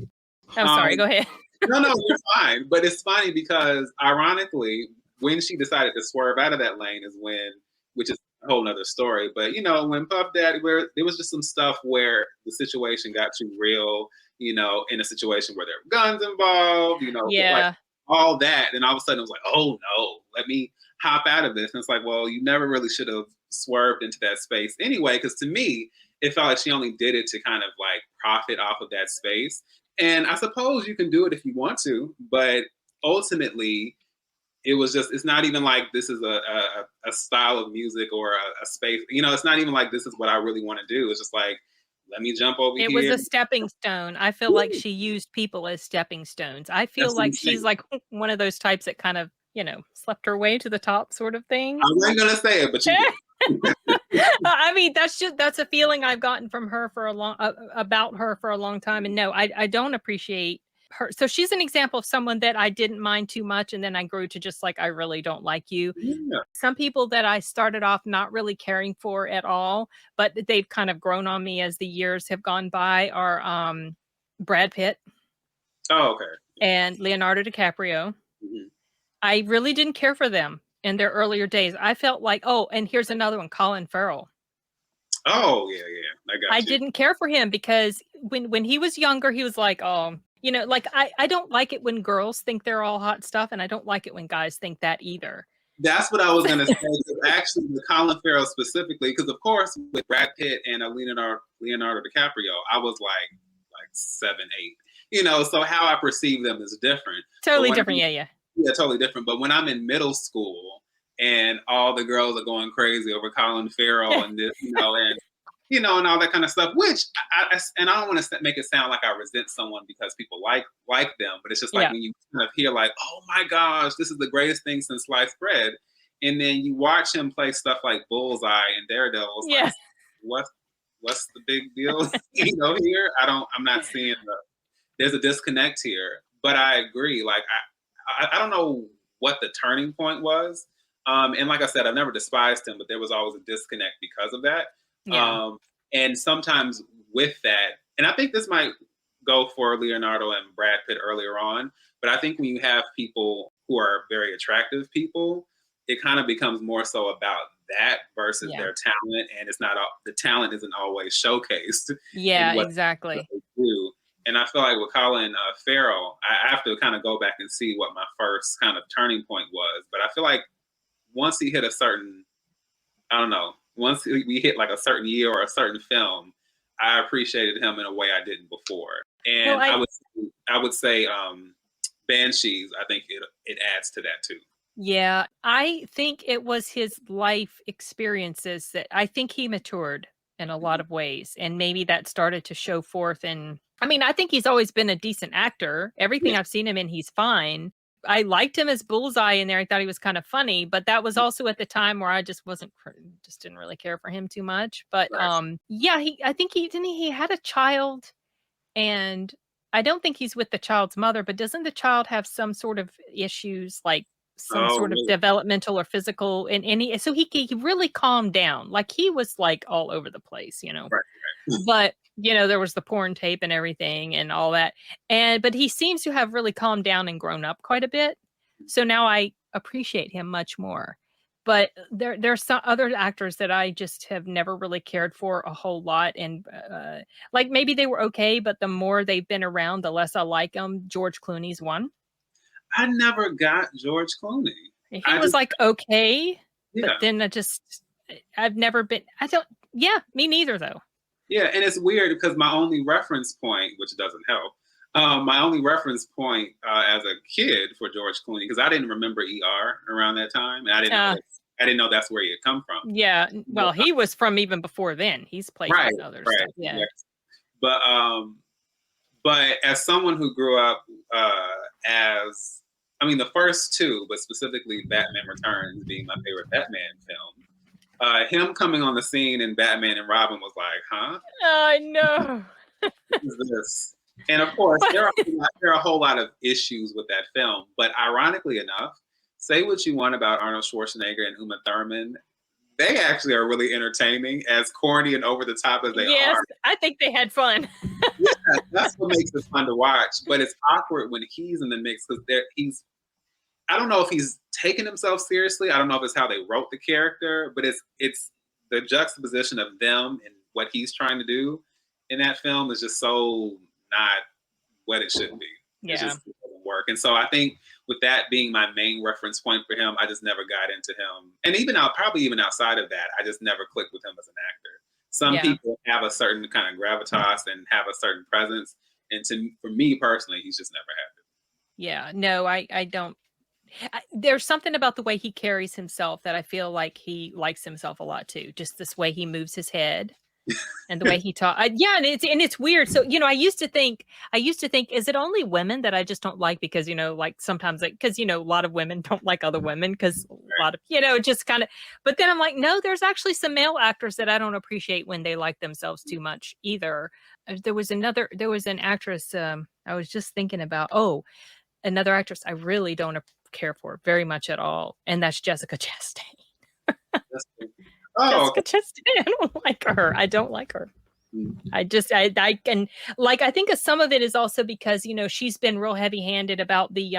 I'm sorry, go ahead. No, you're fine. But it's funny because ironically, when she decided to swerve out of that lane is which is a whole nother story. But you know, when Puff Daddy, where there was just some stuff where the situation got too real, you know, in a situation where there were guns involved, you know, like all that. And all of a sudden it was like, oh no, let me hop out of this. And it's like, well, you never really should have swerved into that space anyway, because to me, it felt like she only did it to kind of like profit off of that space. And I suppose you can do it if you want to, but ultimately, it's not even like this is a style of music or a space. You know, it's not even like this is what I really want to do. It's just like, let me jump over here. It was a stepping stone. I feel like she used people as stepping stones. I feel like she's like one of those types that kind of, you know, slept her way to the top sort of thing. I wasn't going to say it, but you did. I mean, that's a feeling I've gotten from her about her for a long time. And no, I don't appreciate her. So she's an example of someone that I didn't mind too much, and then I grew to just like, I really don't like you. Yeah. Some people that I started off not really caring for at all, but they've kind of grown on me as the years have gone by, are Brad Pitt. Oh, okay. And Leonardo DiCaprio. Mm-hmm. I really didn't care for them in their earlier days. I felt like, and here's another one, Colin Farrell. Oh, yeah. I didn't care for him because when he was younger, he was like, you know, like I don't like it when girls think they're all hot stuff, and I don't like it when guys think that either. That's what I was going to say. Actually, with Colin Farrell specifically, because of course with Brad Pitt and Leonardo DiCaprio, I was like 7, 8. You know, so how I perceive them is different. Totally different, yeah. Yeah, totally different. But when I'm in middle school and all the girls are going crazy over Colin Farrell and this, you know, and all that kind of stuff, which I don't want to make it sound like I resent someone because people like them, but it's just like when you kind of hear like, oh my gosh, this is the greatest thing since sliced bread, and then you watch him play stuff like Bullseye and Daredevil. Like, what's the big deal? You know, here I'm not seeing there's a disconnect here, but I agree. Like I don't know what the turning point was, and like I said, I've never despised him, but there was always a disconnect because of that. Yeah. And sometimes with that, and I think this might go for Leonardo and Brad Pitt earlier on, but I think when you have people who are very attractive people, it kind of becomes more so about that versus their talent, and it's not the talent isn't always showcased. Yeah, exactly. They do. And I feel like with Colin Farrell, I have to kind of go back and see what my first kind of turning point was. But I feel like once he hit a certain, I don't know, once we hit like a certain year or a certain film, I appreciated him in a way I didn't before. And I would say Banshees, I think it adds to that too. Yeah, I think it was his life experiences that I think he matured in a lot of ways. And maybe that started to show forth. And I mean, I think he's always been a decent actor. Everything I've seen him in, he's fine. I liked him as Bullseye in there. I thought he was kind of funny, but that was also at the time where I just didn't really care for him too much. But yeah, I think he had a child, and I don't think he's with the child's mother, but doesn't the child have some sort of issues, like some sort of developmental or physical, so he really calmed down. Like he was like all over the place, Right. But there was the porn tape and everything and all that. But he seems to have really calmed down and grown up quite a bit. So now I appreciate him much more. But there's some other actors that I just have never really cared for a whole lot. And like maybe they were okay, but the more they've been around, the less I like them. George Clooney's one. I never got George Clooney. He was like, okay. Yeah. But then I've never been, me neither though. Yeah, and it's weird because my only reference point, which doesn't help, my only reference point as a kid for George Clooney, because I didn't remember ER around that time, and I didn't know that's where he had come from. Yeah, well, he was from even before then. He's played other stuff. Yeah, but as someone who grew up the first two, but specifically Batman Returns being my favorite Batman film. Him coming on the scene in Batman and Robin was like, huh? I know. What is this? And of course, there are a whole lot of issues with that film. But ironically enough, say what you want about Arnold Schwarzenegger and Uma Thurman, they actually are really entertaining, as corny and over the top as they are. Yes, I think they had fun. Yeah, that's what makes it fun to watch. But it's awkward when he's in the mix because I don't know if he's taking himself seriously. I don't know if it's how they wrote the character, but it's the juxtaposition of them and what he's trying to do in that film is just so not what it should be. Yeah. It just doesn't work. And so I think with that being my main reference point for him, I just never got into him. And probably even outside of that, I just never clicked with him as an actor. Some people have a certain kind of gravitas and have a certain presence. And for me personally, he's just never had it. Yeah, no, I don't. There's something about the way he carries himself that I feel like he likes himself a lot too. Just this way he moves his head and the way he talks. And it's weird. So, I used to think, is it only women that I just don't like? Because, like sometimes because, a lot of women don't like other women because a lot of, just kind of, but then I'm like, no, there's actually some male actors that I don't appreciate when they like themselves too much either. There was an actress I was just thinking about, another actress I really don't care for very much at all, and that's Jessica Chastain. Jessica Chastain, I don't like her. I can I think some of it is also because she's been real heavy-handed about the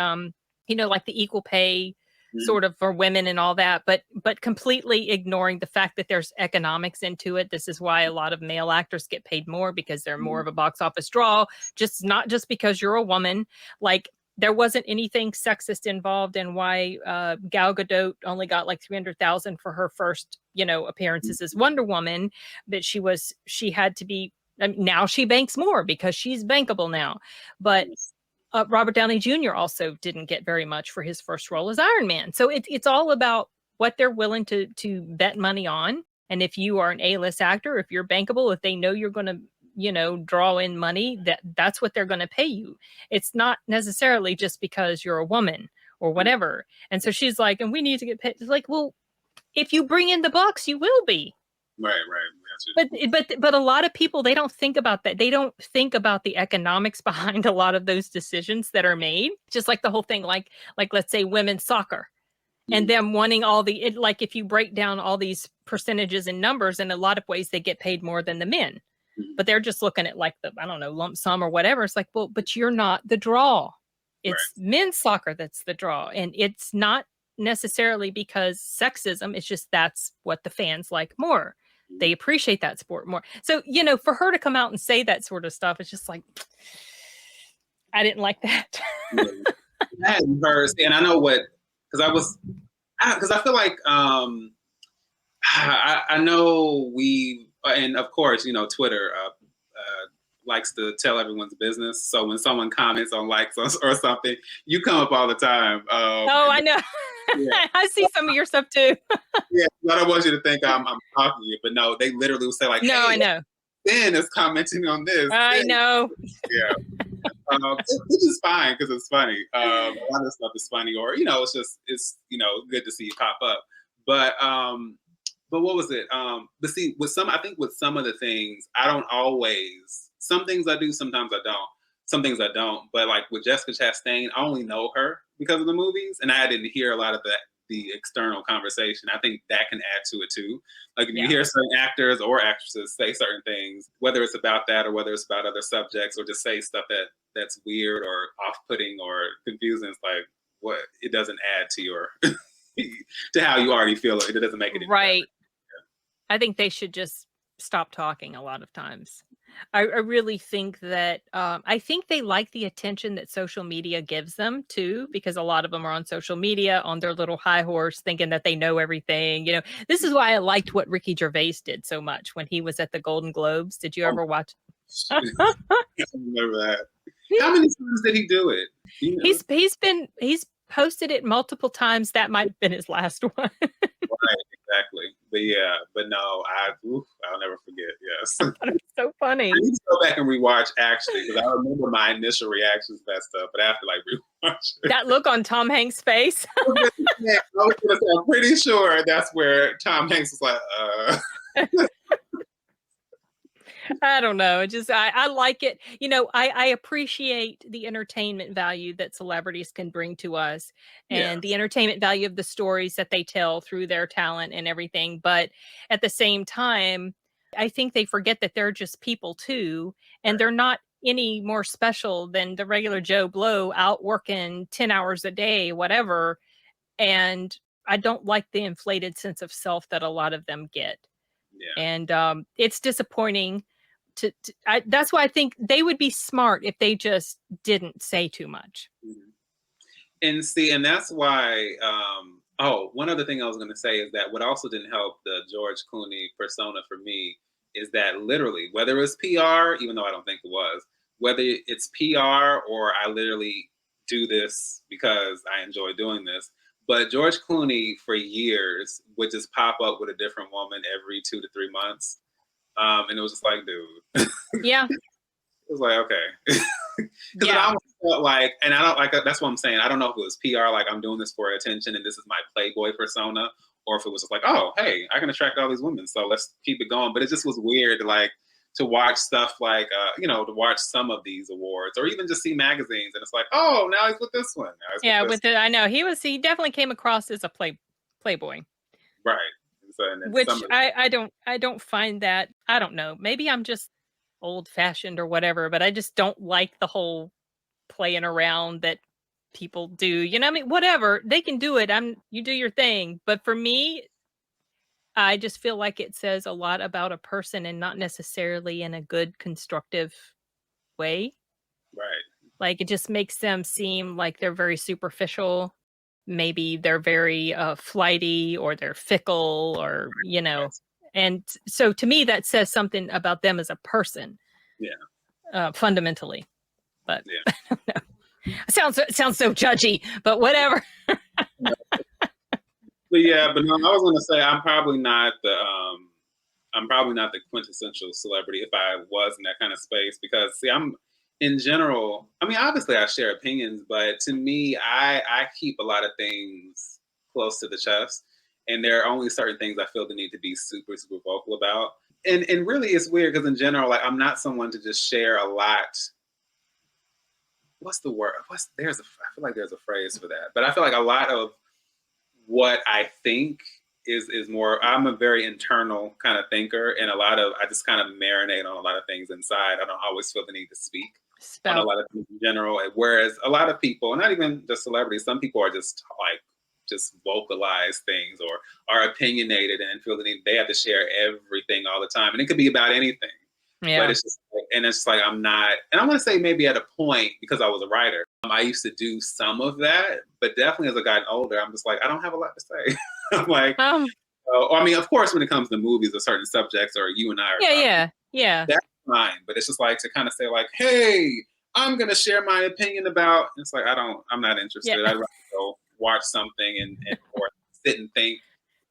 like the equal pay sort of for women and all that, but completely ignoring the fact that there's economics into it. This is why a lot of male actors get paid more, because they're more of a box office draw, not just because you're a woman. Like, there wasn't anything sexist involved in why Gal Gadot only got like $300,000 for her first, appearances as Wonder Woman. But she had to be. Now she banks more because she's bankable now. But Robert Downey Jr. also didn't get very much for his first role as Iron Man. So it's all about what they're willing to bet money on. And if you are an A-list actor, if you're bankable, if they know you're going to draw in money, that's what they're going to pay you. It's not necessarily just because you're a woman or whatever. And so she's like, and we need to get paid. It's like, well, if you bring in the bucks, you will be. Right. But a lot of people, they don't think about that. They don't think about the economics behind a lot of those decisions that are made. Just like the whole thing, like let's say women's soccer. And them wanting like if you break down all these percentages and numbers, in a lot of ways, they get paid more than the men. But they're just looking at like the, I don't know, lump sum or whatever. It's like, well, but you're not the draw. It's men's soccer that's the draw. And it's not necessarily because sexism. It's just that's what the fans like more. They appreciate that sport more. So, for her to come out and say that sort of stuff, it's just like, I didn't like that. And I know because I feel like I know and of course, Twitter likes to tell everyone's business. So when someone comments on likes or something, you come up all the time. Oh, I know. Yeah. I see some of your stuff too. Yeah, I don't want you to think I'm talking to you, but no, they literally will say like, no, hey, I know. Ben is commenting on this. I know. Yeah. Which is fine because it's funny. A lot of stuff is funny, or it's good to see you pop up. But what was it? But see, with some of the things, I don't always. Some things I do, sometimes I don't. Some things I don't. But like with Jessica Chastain, I only know her because of the movies, and I didn't hear a lot of the external conversation. I think that can add to it too. Like if you hear certain actors or actresses say certain things, whether it's about that or whether it's about other subjects, or just say stuff that's weird or off-putting or confusing, it's like what it doesn't add to your to how you already feel it. It doesn't make it any right. better. I think they should just stop talking a lot of times. I really think that I think they like the attention that social media gives them too, because a lot of them are on social media on their little high horse thinking that they know everything. This is why I liked what Ricky Gervais did so much when he was at the Golden Globes. Did you ever watch? I remember that. How many times did he do it? He's posted it multiple times. That might have been his last one. Right, exactly. But no, I'll never forget. Yes, it's so funny. I need to go back and rewatch actually, because I remember my initial reactions to that stuff, but after rewatch it. That look on Tom Hanks' face. I'm pretty sure that's where Tom Hanks was like, I don't know. I like it. I appreciate the entertainment value that celebrities can bring to us and the entertainment value of the stories that they tell through their talent and everything. But at the same time, I think they forget that they're just people too. And they're not any more special than the regular Joe Blow out working 10 hours a day, whatever. And I don't like the inflated sense of self that a lot of them get. Yeah. And it's disappointing. That's why I think they would be smart if they just didn't say too much. And that's why. One other thing I was going to say is that what also didn't help the George Clooney persona for me is that literally, whether it's PR, even though I don't think it was, whether it's PR or I literally do this because I enjoy doing this. But George Clooney for years would just pop up with a different woman every 2 to 3 months. And it was just like, dude. Yeah. It was like, okay. Because I almost felt like, and I don't like, that's what I'm saying. I don't know if it was PR, like I'm doing this for attention and this is my Playboy persona, or if it was just like, oh, hey, I can attract all these women, so let's keep it going. But it just was weird, to watch stuff like, to watch some of these awards or even just see magazines. And it's like, oh, now he's with this one. I know. He definitely came across as a Playboy. Right. Which I don't find that, I don't know, maybe I'm just old fashioned or whatever, but I just don't like the whole playing around that people do. Whatever, they can do it. You do your thing. But for me, I just feel like it says a lot about a person and not necessarily in a good, constructive way. Right. Like it just makes them seem like they're very superficial. Maybe they're very flighty or they're fickle or, and so to me, that says something about them as a person. Yeah. Fundamentally. But I don't know. It sounds so judgy, but whatever. But no, I was going to say, I'm probably not the quintessential celebrity if I was in that kind of space, because I'm, in general, obviously I share opinions, but to me, I keep a lot of things close to the chest. And there are only certain things I feel the need to be super, super vocal about. And really it's weird because in general, I'm not someone to just share a lot. What's the word? I feel like there's a phrase for that. But I feel like a lot of what I think is more, I'm a very internal kind of thinker, and I just kind of marinate on a lot of things inside. I don't always feel the need to speak on a lot of things in general. Whereas a lot of people, not even just celebrities, some people are just vocalize things or are opinionated and feel the need they have to share everything all the time. And it could be about anything. Yeah. But it's just I'm not, and I want to say maybe at a point, because I was a writer, I used to do some of that, but definitely as I got older, I'm just like, I don't have a lot to say. I'm like, of course, when it comes to movies or certain subjects, or you and I are yeah. That fine. But it's just like to kind of say like, hey, I'm gonna share my opinion about. It's like I'm not interested. I'd rather go watch something and or sit and think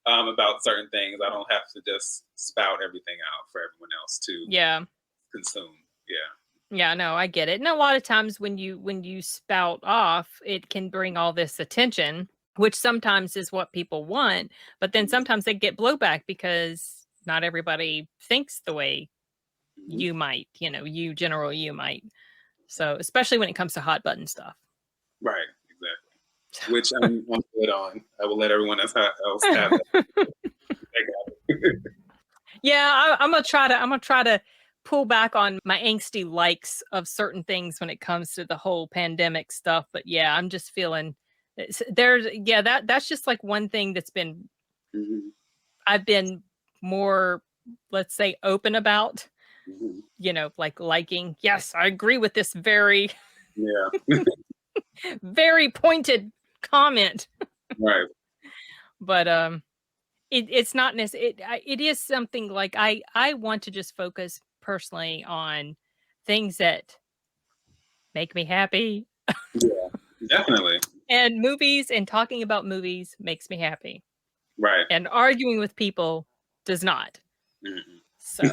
about certain things. I don't have to just spout everything out for everyone else to consume. Yeah, no, I get it. And a lot of times when you spout off, it can bring all this attention, which sometimes is what people want. But then sometimes they get blowback because not everybody thinks the way you might, you might. So especially when it comes to hot button stuff. Right, exactly. Which I'm good on. I will let everyone else have it. Yeah, I'm gonna try to pull back on my angsty likes of certain things when it comes to the whole pandemic stuff. But yeah, I'm just feeling that's just like one thing that's been I've been more, let's say, open about. Like liking. Yes, I agree with this very very pointed comment. Right. But it's not it is something like I want to just focus personally on things that make me happy. Yeah, definitely. And movies and talking about movies makes me happy. Right. And arguing with people does not. So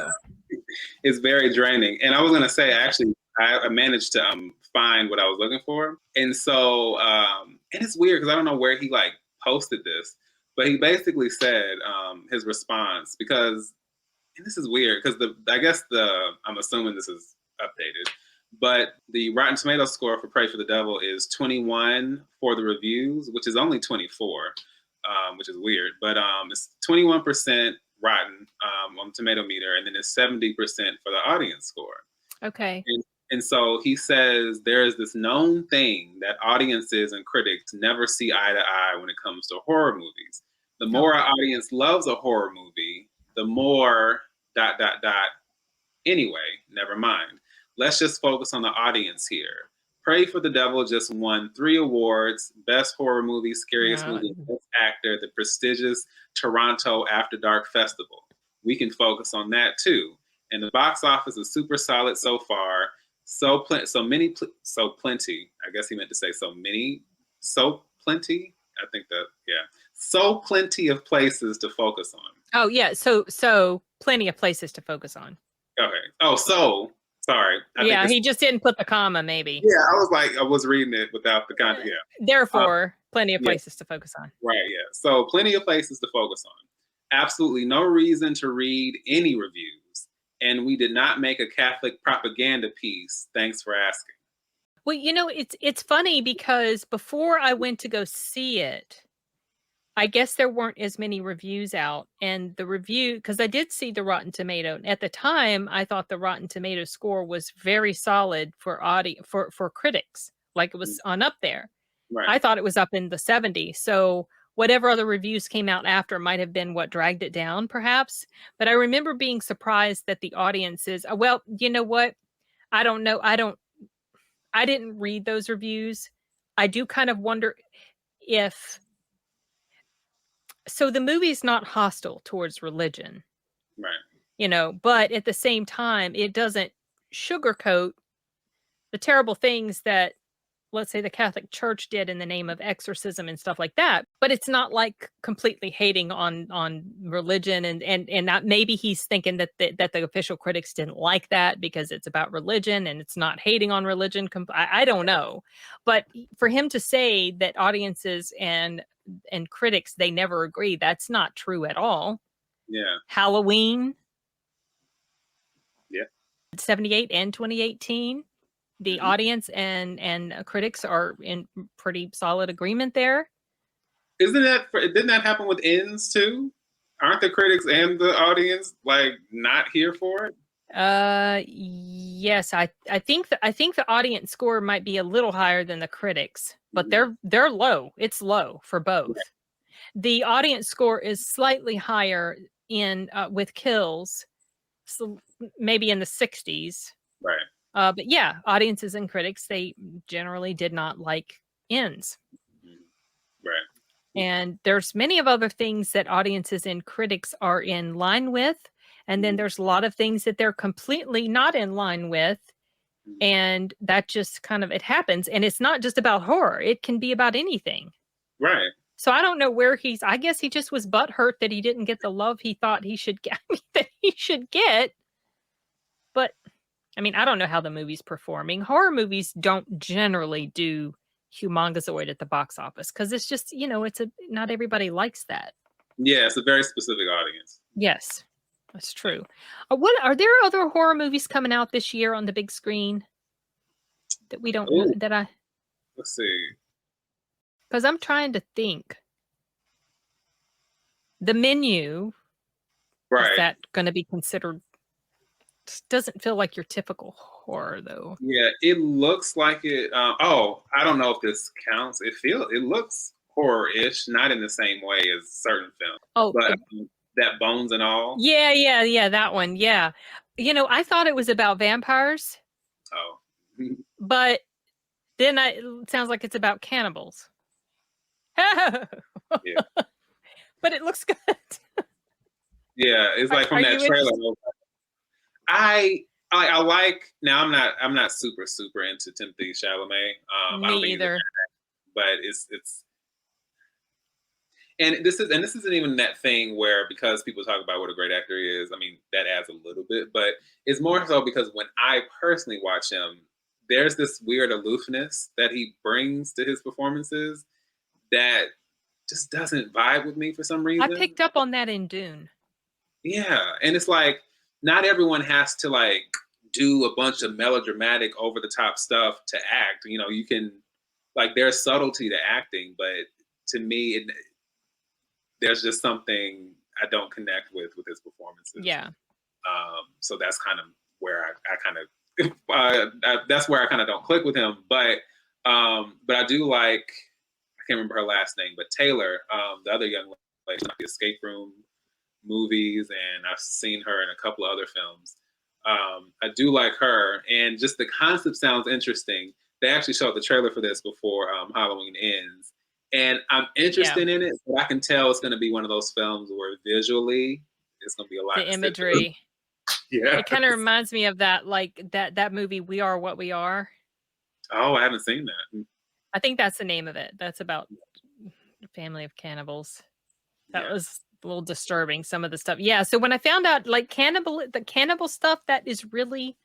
it's very draining. And I was gonna say, actually, I managed to find what I was looking for. And so and it's weird because I don't know where he like posted this, but he basically said his response, because, and this is weird because I'm assuming this is updated, but the Rotten Tomatoes score for Pray for the Devil is 21 for the reviews, which is only 24, which is weird, but it's 21% Rotten on the tomato meter, and then it's 70% for the audience score. Okay. And so he says there is this known thing that audiences and critics never see eye to eye when it comes to horror movies. The more our audience loves a horror movie, the more ... Anyway, never mind. Let's just focus on the audience here. Pray for the Devil just won 3 awards: Best Horror Movie, Scariest Movie, Best Actor, the prestigious Toronto After Dark Festival. We can focus on that too. And the box office is super solid so far. So plenty. I guess he meant to say so many. So plenty. I think that So plenty of places to focus on. Oh yeah. So plenty of places to focus on. Okay. Oh, so sorry. He just didn't put the comma, maybe. Yeah, I was reading it without the content. Yeah. Therefore, plenty of places to focus on. Right. Yeah. So plenty of places to focus on. Absolutely no reason to read any reviews. And we did not make a Catholic propaganda piece. Thanks for asking. Well, it's funny because before I went to go see it, I guess there weren't as many reviews out, and the review, because I did see the Rotten Tomato at the time, I thought the Rotten Tomato score was very solid for for critics, like it was on up there. Right. I thought it was up in the 70s. So whatever other reviews came out after might have been what dragged it down, perhaps. But I remember being surprised that the audiences. Well, you know what? I don't know. I didn't read those reviews. I do kind of wonder if. So the movie's not hostile towards religion. Right. But at the same time, it doesn't sugarcoat the terrible things that, let's say, the Catholic Church did in the name of exorcism and stuff like that. But it's not like completely hating on religion, and not, maybe he's thinking that the official critics didn't like that because it's about religion and it's not hating on religion. I don't know. But for him to say that audiences and critics, they never agree, that's not true at all. Yeah. Halloween. Yeah. 78 and 2018. The audience and critics are in pretty solid agreement there. Didn't that happen with Ends too? Aren't the critics and the audience like not here for it? Yes, I think the audience score might be a little higher than the critics, but they're low. It's low for both. Right. The audience score is slightly higher in with Kills, so maybe in the 60s. Right. But yeah, audiences and critics, they generally did not like Ends. Right. And there's many of other things that audiences and critics are in line with. And then there's a lot of things that they're completely not in line with. And that just kind of, it happens. And it's not just about horror. It can be about anything. Right. So I don't know where I guess he just was butthurt that he didn't get the love he thought he should get. But I mean, I don't know how the movie's performing. Horror movies don't generally do humongozoid at the box office because it's just, not everybody likes that. Yeah, it's a very specific audience. Yes, that's true. What are there other horror movies coming out this year on the big screen that we don't know, let's see. Because I'm trying to think. The Menu, right? Is that going to be considered? Doesn't feel like your typical horror, though. Yeah, it looks like it. I don't know if this counts. It looks horror-ish, not in the same way as certain films. Oh, but that Bones and All. Yeah, that one. Yeah, I thought it was about vampires. Oh, but then it sounds like it's about cannibals. Yeah. But it looks good. Yeah, it's like from that trailer. I like. Now I'm not super into Timothée Chalamet. Me either. But it's and this isn't even that thing where because people talk about what a great actor he is. I mean that adds a little bit, but it's more so because when I personally watch him, there's this weird aloofness that he brings to his performances that just doesn't vibe with me for some reason. I picked up on that in Dune. Yeah, and it's like not everyone has to like do a bunch of melodramatic over the top stuff to act. You can like there's subtlety to acting, but to me there's just something I don't connect with his performances. Yeah. So that's kind of where I kind of that's where I kind of don't click with him, but I do like, I can't remember her last name, but Taylor, the other young lady, like the Escape Room movies, and I've seen her in a couple of other films. I do like her, and just the concept sounds interesting. They actually showed the trailer for this before Halloween ends, and I'm interested in it, but I can tell it's going to be one of those films where visually it's going to be a lot of the imagery. Yeah, it kind of reminds me of that, like that movie We Are What We Are. Oh, I haven't seen that. I think that's the name of it. That's about a family of cannibals. That was a little disturbing, some of the stuff. Yeah, so when I found out like the cannibal stuff, that is really,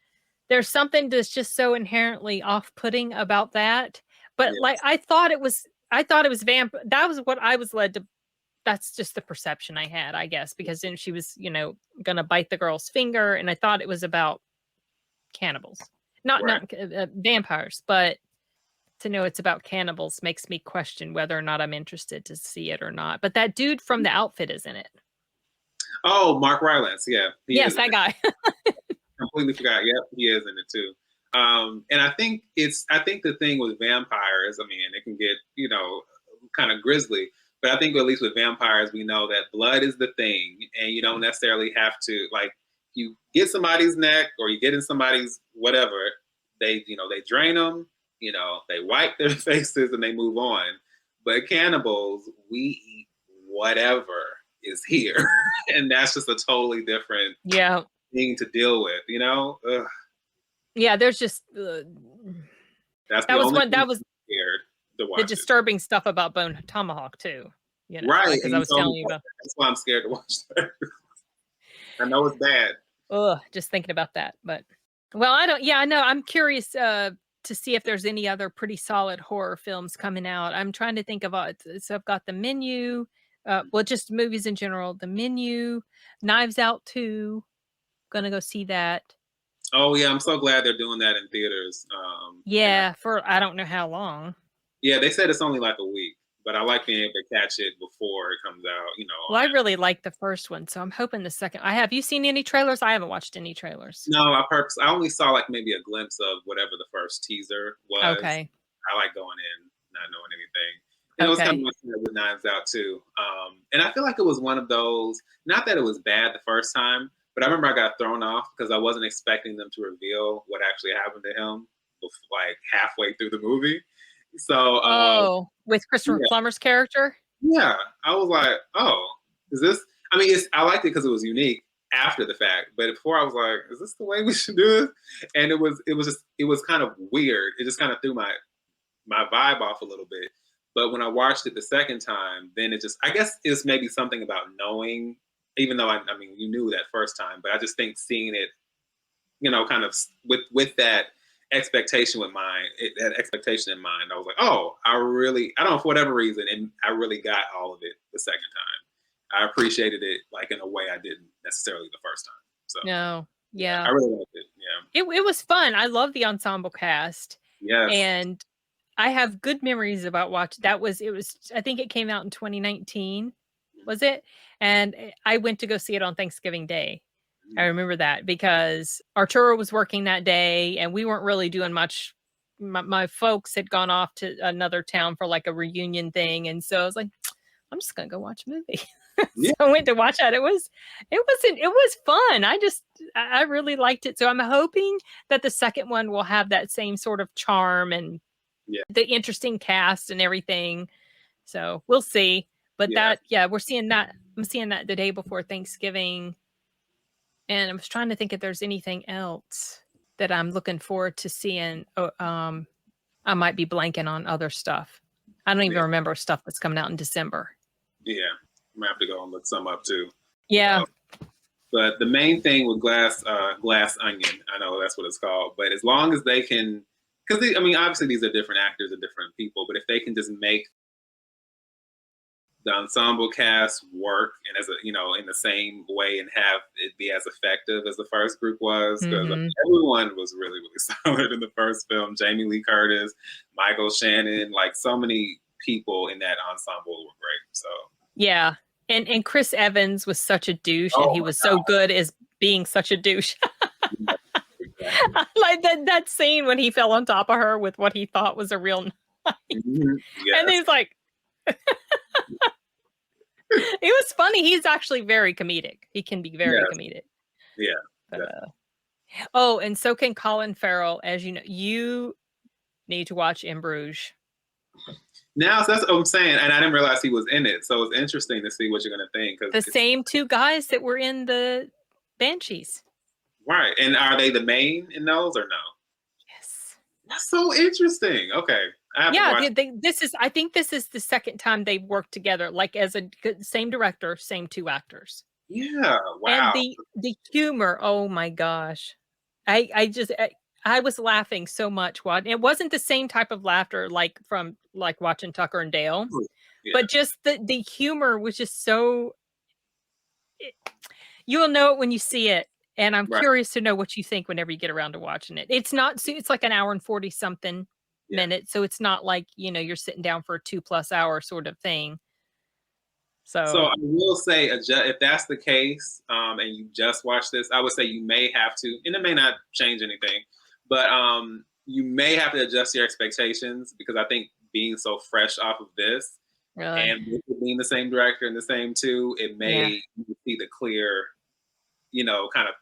there's something that's just so inherently off-putting about that. But like I thought it was that was what I was led to. That's just the perception I had, I guess, because then she was, gonna bite the girl's finger, and I thought it was about cannibals, not vampires, but to know it's about cannibals makes me question whether or not I'm interested to see it or not. But that dude from The Outfit is in it. Oh, Mark Rylance, yeah. Yes, that guy. Completely forgot. Yep, he is in it too. And I think the thing with vampires, I mean, it can get, kind of grisly, but I think at least with vampires, we know that blood is the thing, and you don't necessarily have to, like, you get somebody's neck or you get in somebody's whatever, they drain them, they wipe their faces and they move on. But cannibals, we eat whatever is here. And that's just a totally different thing to deal with, Ugh. Yeah, there's just that was scared to watch the disturbing stuff about Bone Tomahawk too. Right. Because I was telling you about. That's why I'm scared to watch that. I know it's bad. Ugh, just thinking about that. But I know. I'm curious to see if there's any other pretty solid horror films coming out. I'm trying to think of so I've got The Menu, just movies in general. The Menu, Knives Out 2. Gonna go see that. Oh yeah, I'm so glad they're doing that in theaters. For I don't know how long. Yeah, they said it's only like a week, but I like being able to catch it before it comes out. Well, I really like the first one, so I'm hoping the second. Have you seen any trailers? I haven't watched any trailers. No, I only saw like maybe a glimpse of whatever the first teaser was. Okay. I like going in not knowing anything. And it was kind of much with Knives Out too. And I feel like it was one of those. Not that it was bad the first time. But I remember I got thrown off because I wasn't expecting them to reveal what actually happened to him like halfway through the movie. So, with Christopher Plummer's character? Yeah. I was like, oh, is this? I mean, I liked it because it was unique, after the fact. But before I was like, is this the way we should do this? And it was kind of weird. It just kind of threw my vibe off a little bit. But when I watched it the second time, then I guess it's maybe something about knowing, even though I mean, you knew that first time, but I just think seeing it, kind of with that expectation in mind, I was like, oh, I don't know, for whatever reason, and I really got all of it the second time. I appreciated it like in a way I didn't necessarily the first time. So no, yeah, I really liked it. Yeah, it was fun. I love the ensemble cast. Yes, and I have good memories about watching. I think it came out in 2019, was it? And I went to go see it on Thanksgiving Day. I remember that because Arturo was working that day and we weren't really doing much. My folks had gone off to another town for like a reunion thing. And so I was like, I'm just going to go watch a movie. So I went to watch that. It was fun. I really liked it. So I'm hoping that the second one will have that same sort of charm and the interesting cast and everything. So we'll see. But we're seeing that. I'm seeing that the day before Thanksgiving. And I was trying to think if there's anything else that I'm looking forward to seeing. I might be blanking on other stuff. I don't even remember stuff that's coming out in December. Yeah. I'm gonna have to go and look some up too. Yeah. But the main thing with Glass Onion, I know that's what it's called, but as long as they can, because obviously these are different actors and different people, but if they can just make the ensemble cast work and in the same way and have it be as effective as the first group was, because everyone was really, really solid in the first film. Jamie Lee Curtis, Michael Shannon, like so many people in that ensemble were great. So yeah. And Chris Evans was such a douche, and he was so good as being such a douche. I like that scene when he fell on top of her with what he thought was a real knife. Yes. And he's like, it was funny. He's actually very comedic. He can be very comedic. Yeah. But, and so can Colin Farrell. As you know, you need to watch In Bruges. Now, so that's what I'm saying, and I didn't realize he was in it. So it's interesting to see what you're going to think. The same two guys that were in the Banshees. Right, and are they the main in those or no? Yes. That's so interesting. Okay. I think this is the second time they've worked together, like as same director, same two actors. Yeah, wow. And the humor, oh my gosh. I was laughing so much. It wasn't the same type of laughter like from watching Tucker and Dale, but just the humor was just so. You will know it when you see it, and I'm curious to know what you think whenever you get around to watching it. It's like an hour and 40 something minutes, so it's not like you're sitting down for a 2+ hour sort of thing. So I will say, if that's the case, and you just watched this, I would say you may have to, and it may not change anything. But you may have to adjust your expectations because I think being so fresh off of this and being the same director and the same two, it may see the clear, kind of,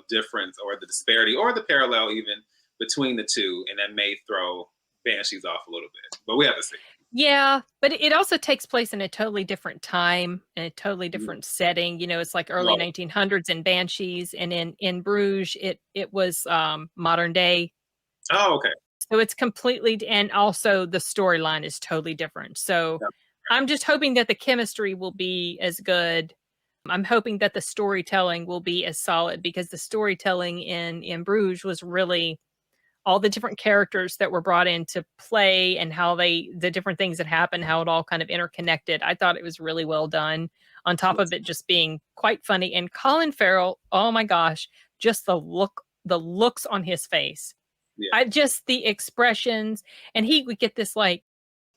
difference or the disparity or the parallel even between the two. And that may throw Banshees off a little bit. But we have to see. Yeah, but it also takes place in a totally different time and a totally different setting. It's like early 1900s in Banshees, and in Bruges, it was modern day. Oh, okay. So it's completely, and also the storyline is totally different. So I'm just hoping that the chemistry will be as good. I'm hoping that the storytelling will be as solid, because the storytelling in Bruges was really all the different characters that were brought into play and how the different things that happened, how it all kind of interconnected. I thought it was really well done, on top of it just being quite funny. And Colin Farrell, oh my gosh, just the looks on his face. Yeah. The expressions, and he would get this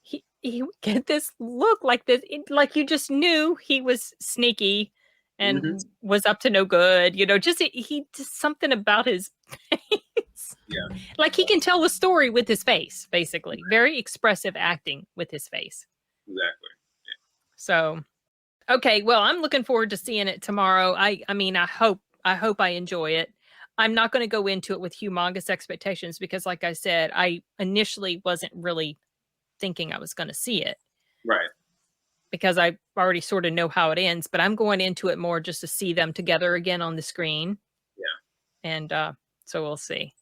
he would get this look like this, like you just knew he was sneaky and was up to no good, just something about his face. Yeah. Like he can tell the story with his face, basically. Very expressive acting with his face. Exactly. Yeah. So, okay, well, I'm looking forward to seeing it tomorrow. I hope I enjoy it. I'm not going to go into it with humongous expectations because, like I said, I initially wasn't really thinking I was going to see it. Right. because I already sort of know how it ends, but I'm going into it more just to see them together again on the screen. Yeah. And so we'll see.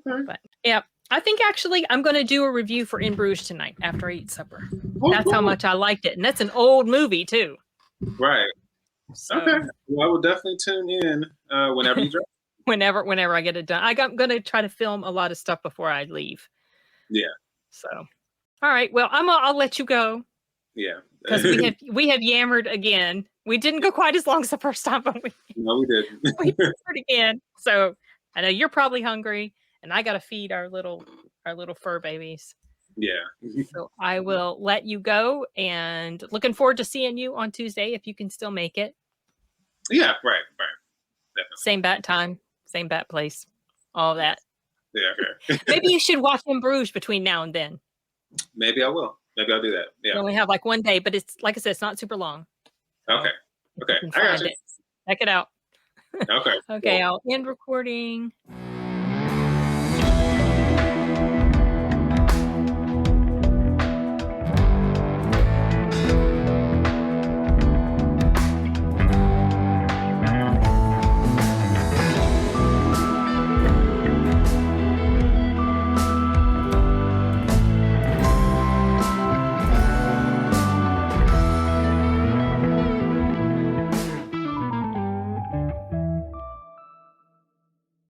Okay. But yeah, I think actually I'm going to do a review for In Bruges tonight after I eat supper. Oh, That's how much I liked it. And that's an old movie too. Right. So, okay. Well, I will definitely tune in whenever you drop. whenever I get it done. I'm going to try to film a lot of stuff before I leave. Yeah. So, all right. Well, I'll let you go. Yeah. Because we have yammered again. We didn't go quite as long as the first time, but no, we didn't. we yammered again. So I know you're probably hungry, and I got to feed our little fur babies. Yeah. So I will let you go, and looking forward to seeing you on Tuesday if you can still make it. Yeah. Right. Definitely. Same bat time, same bat place, all that. Yeah. Okay. Maybe you should watch In Bruges between now and then. Maybe I will. Maybe I'll do that. Yeah. We only have like one day, but it's like I said, it's not super long. Okay. Okay. I got you. Check it out. Okay. Okay, cool. I'll end recording.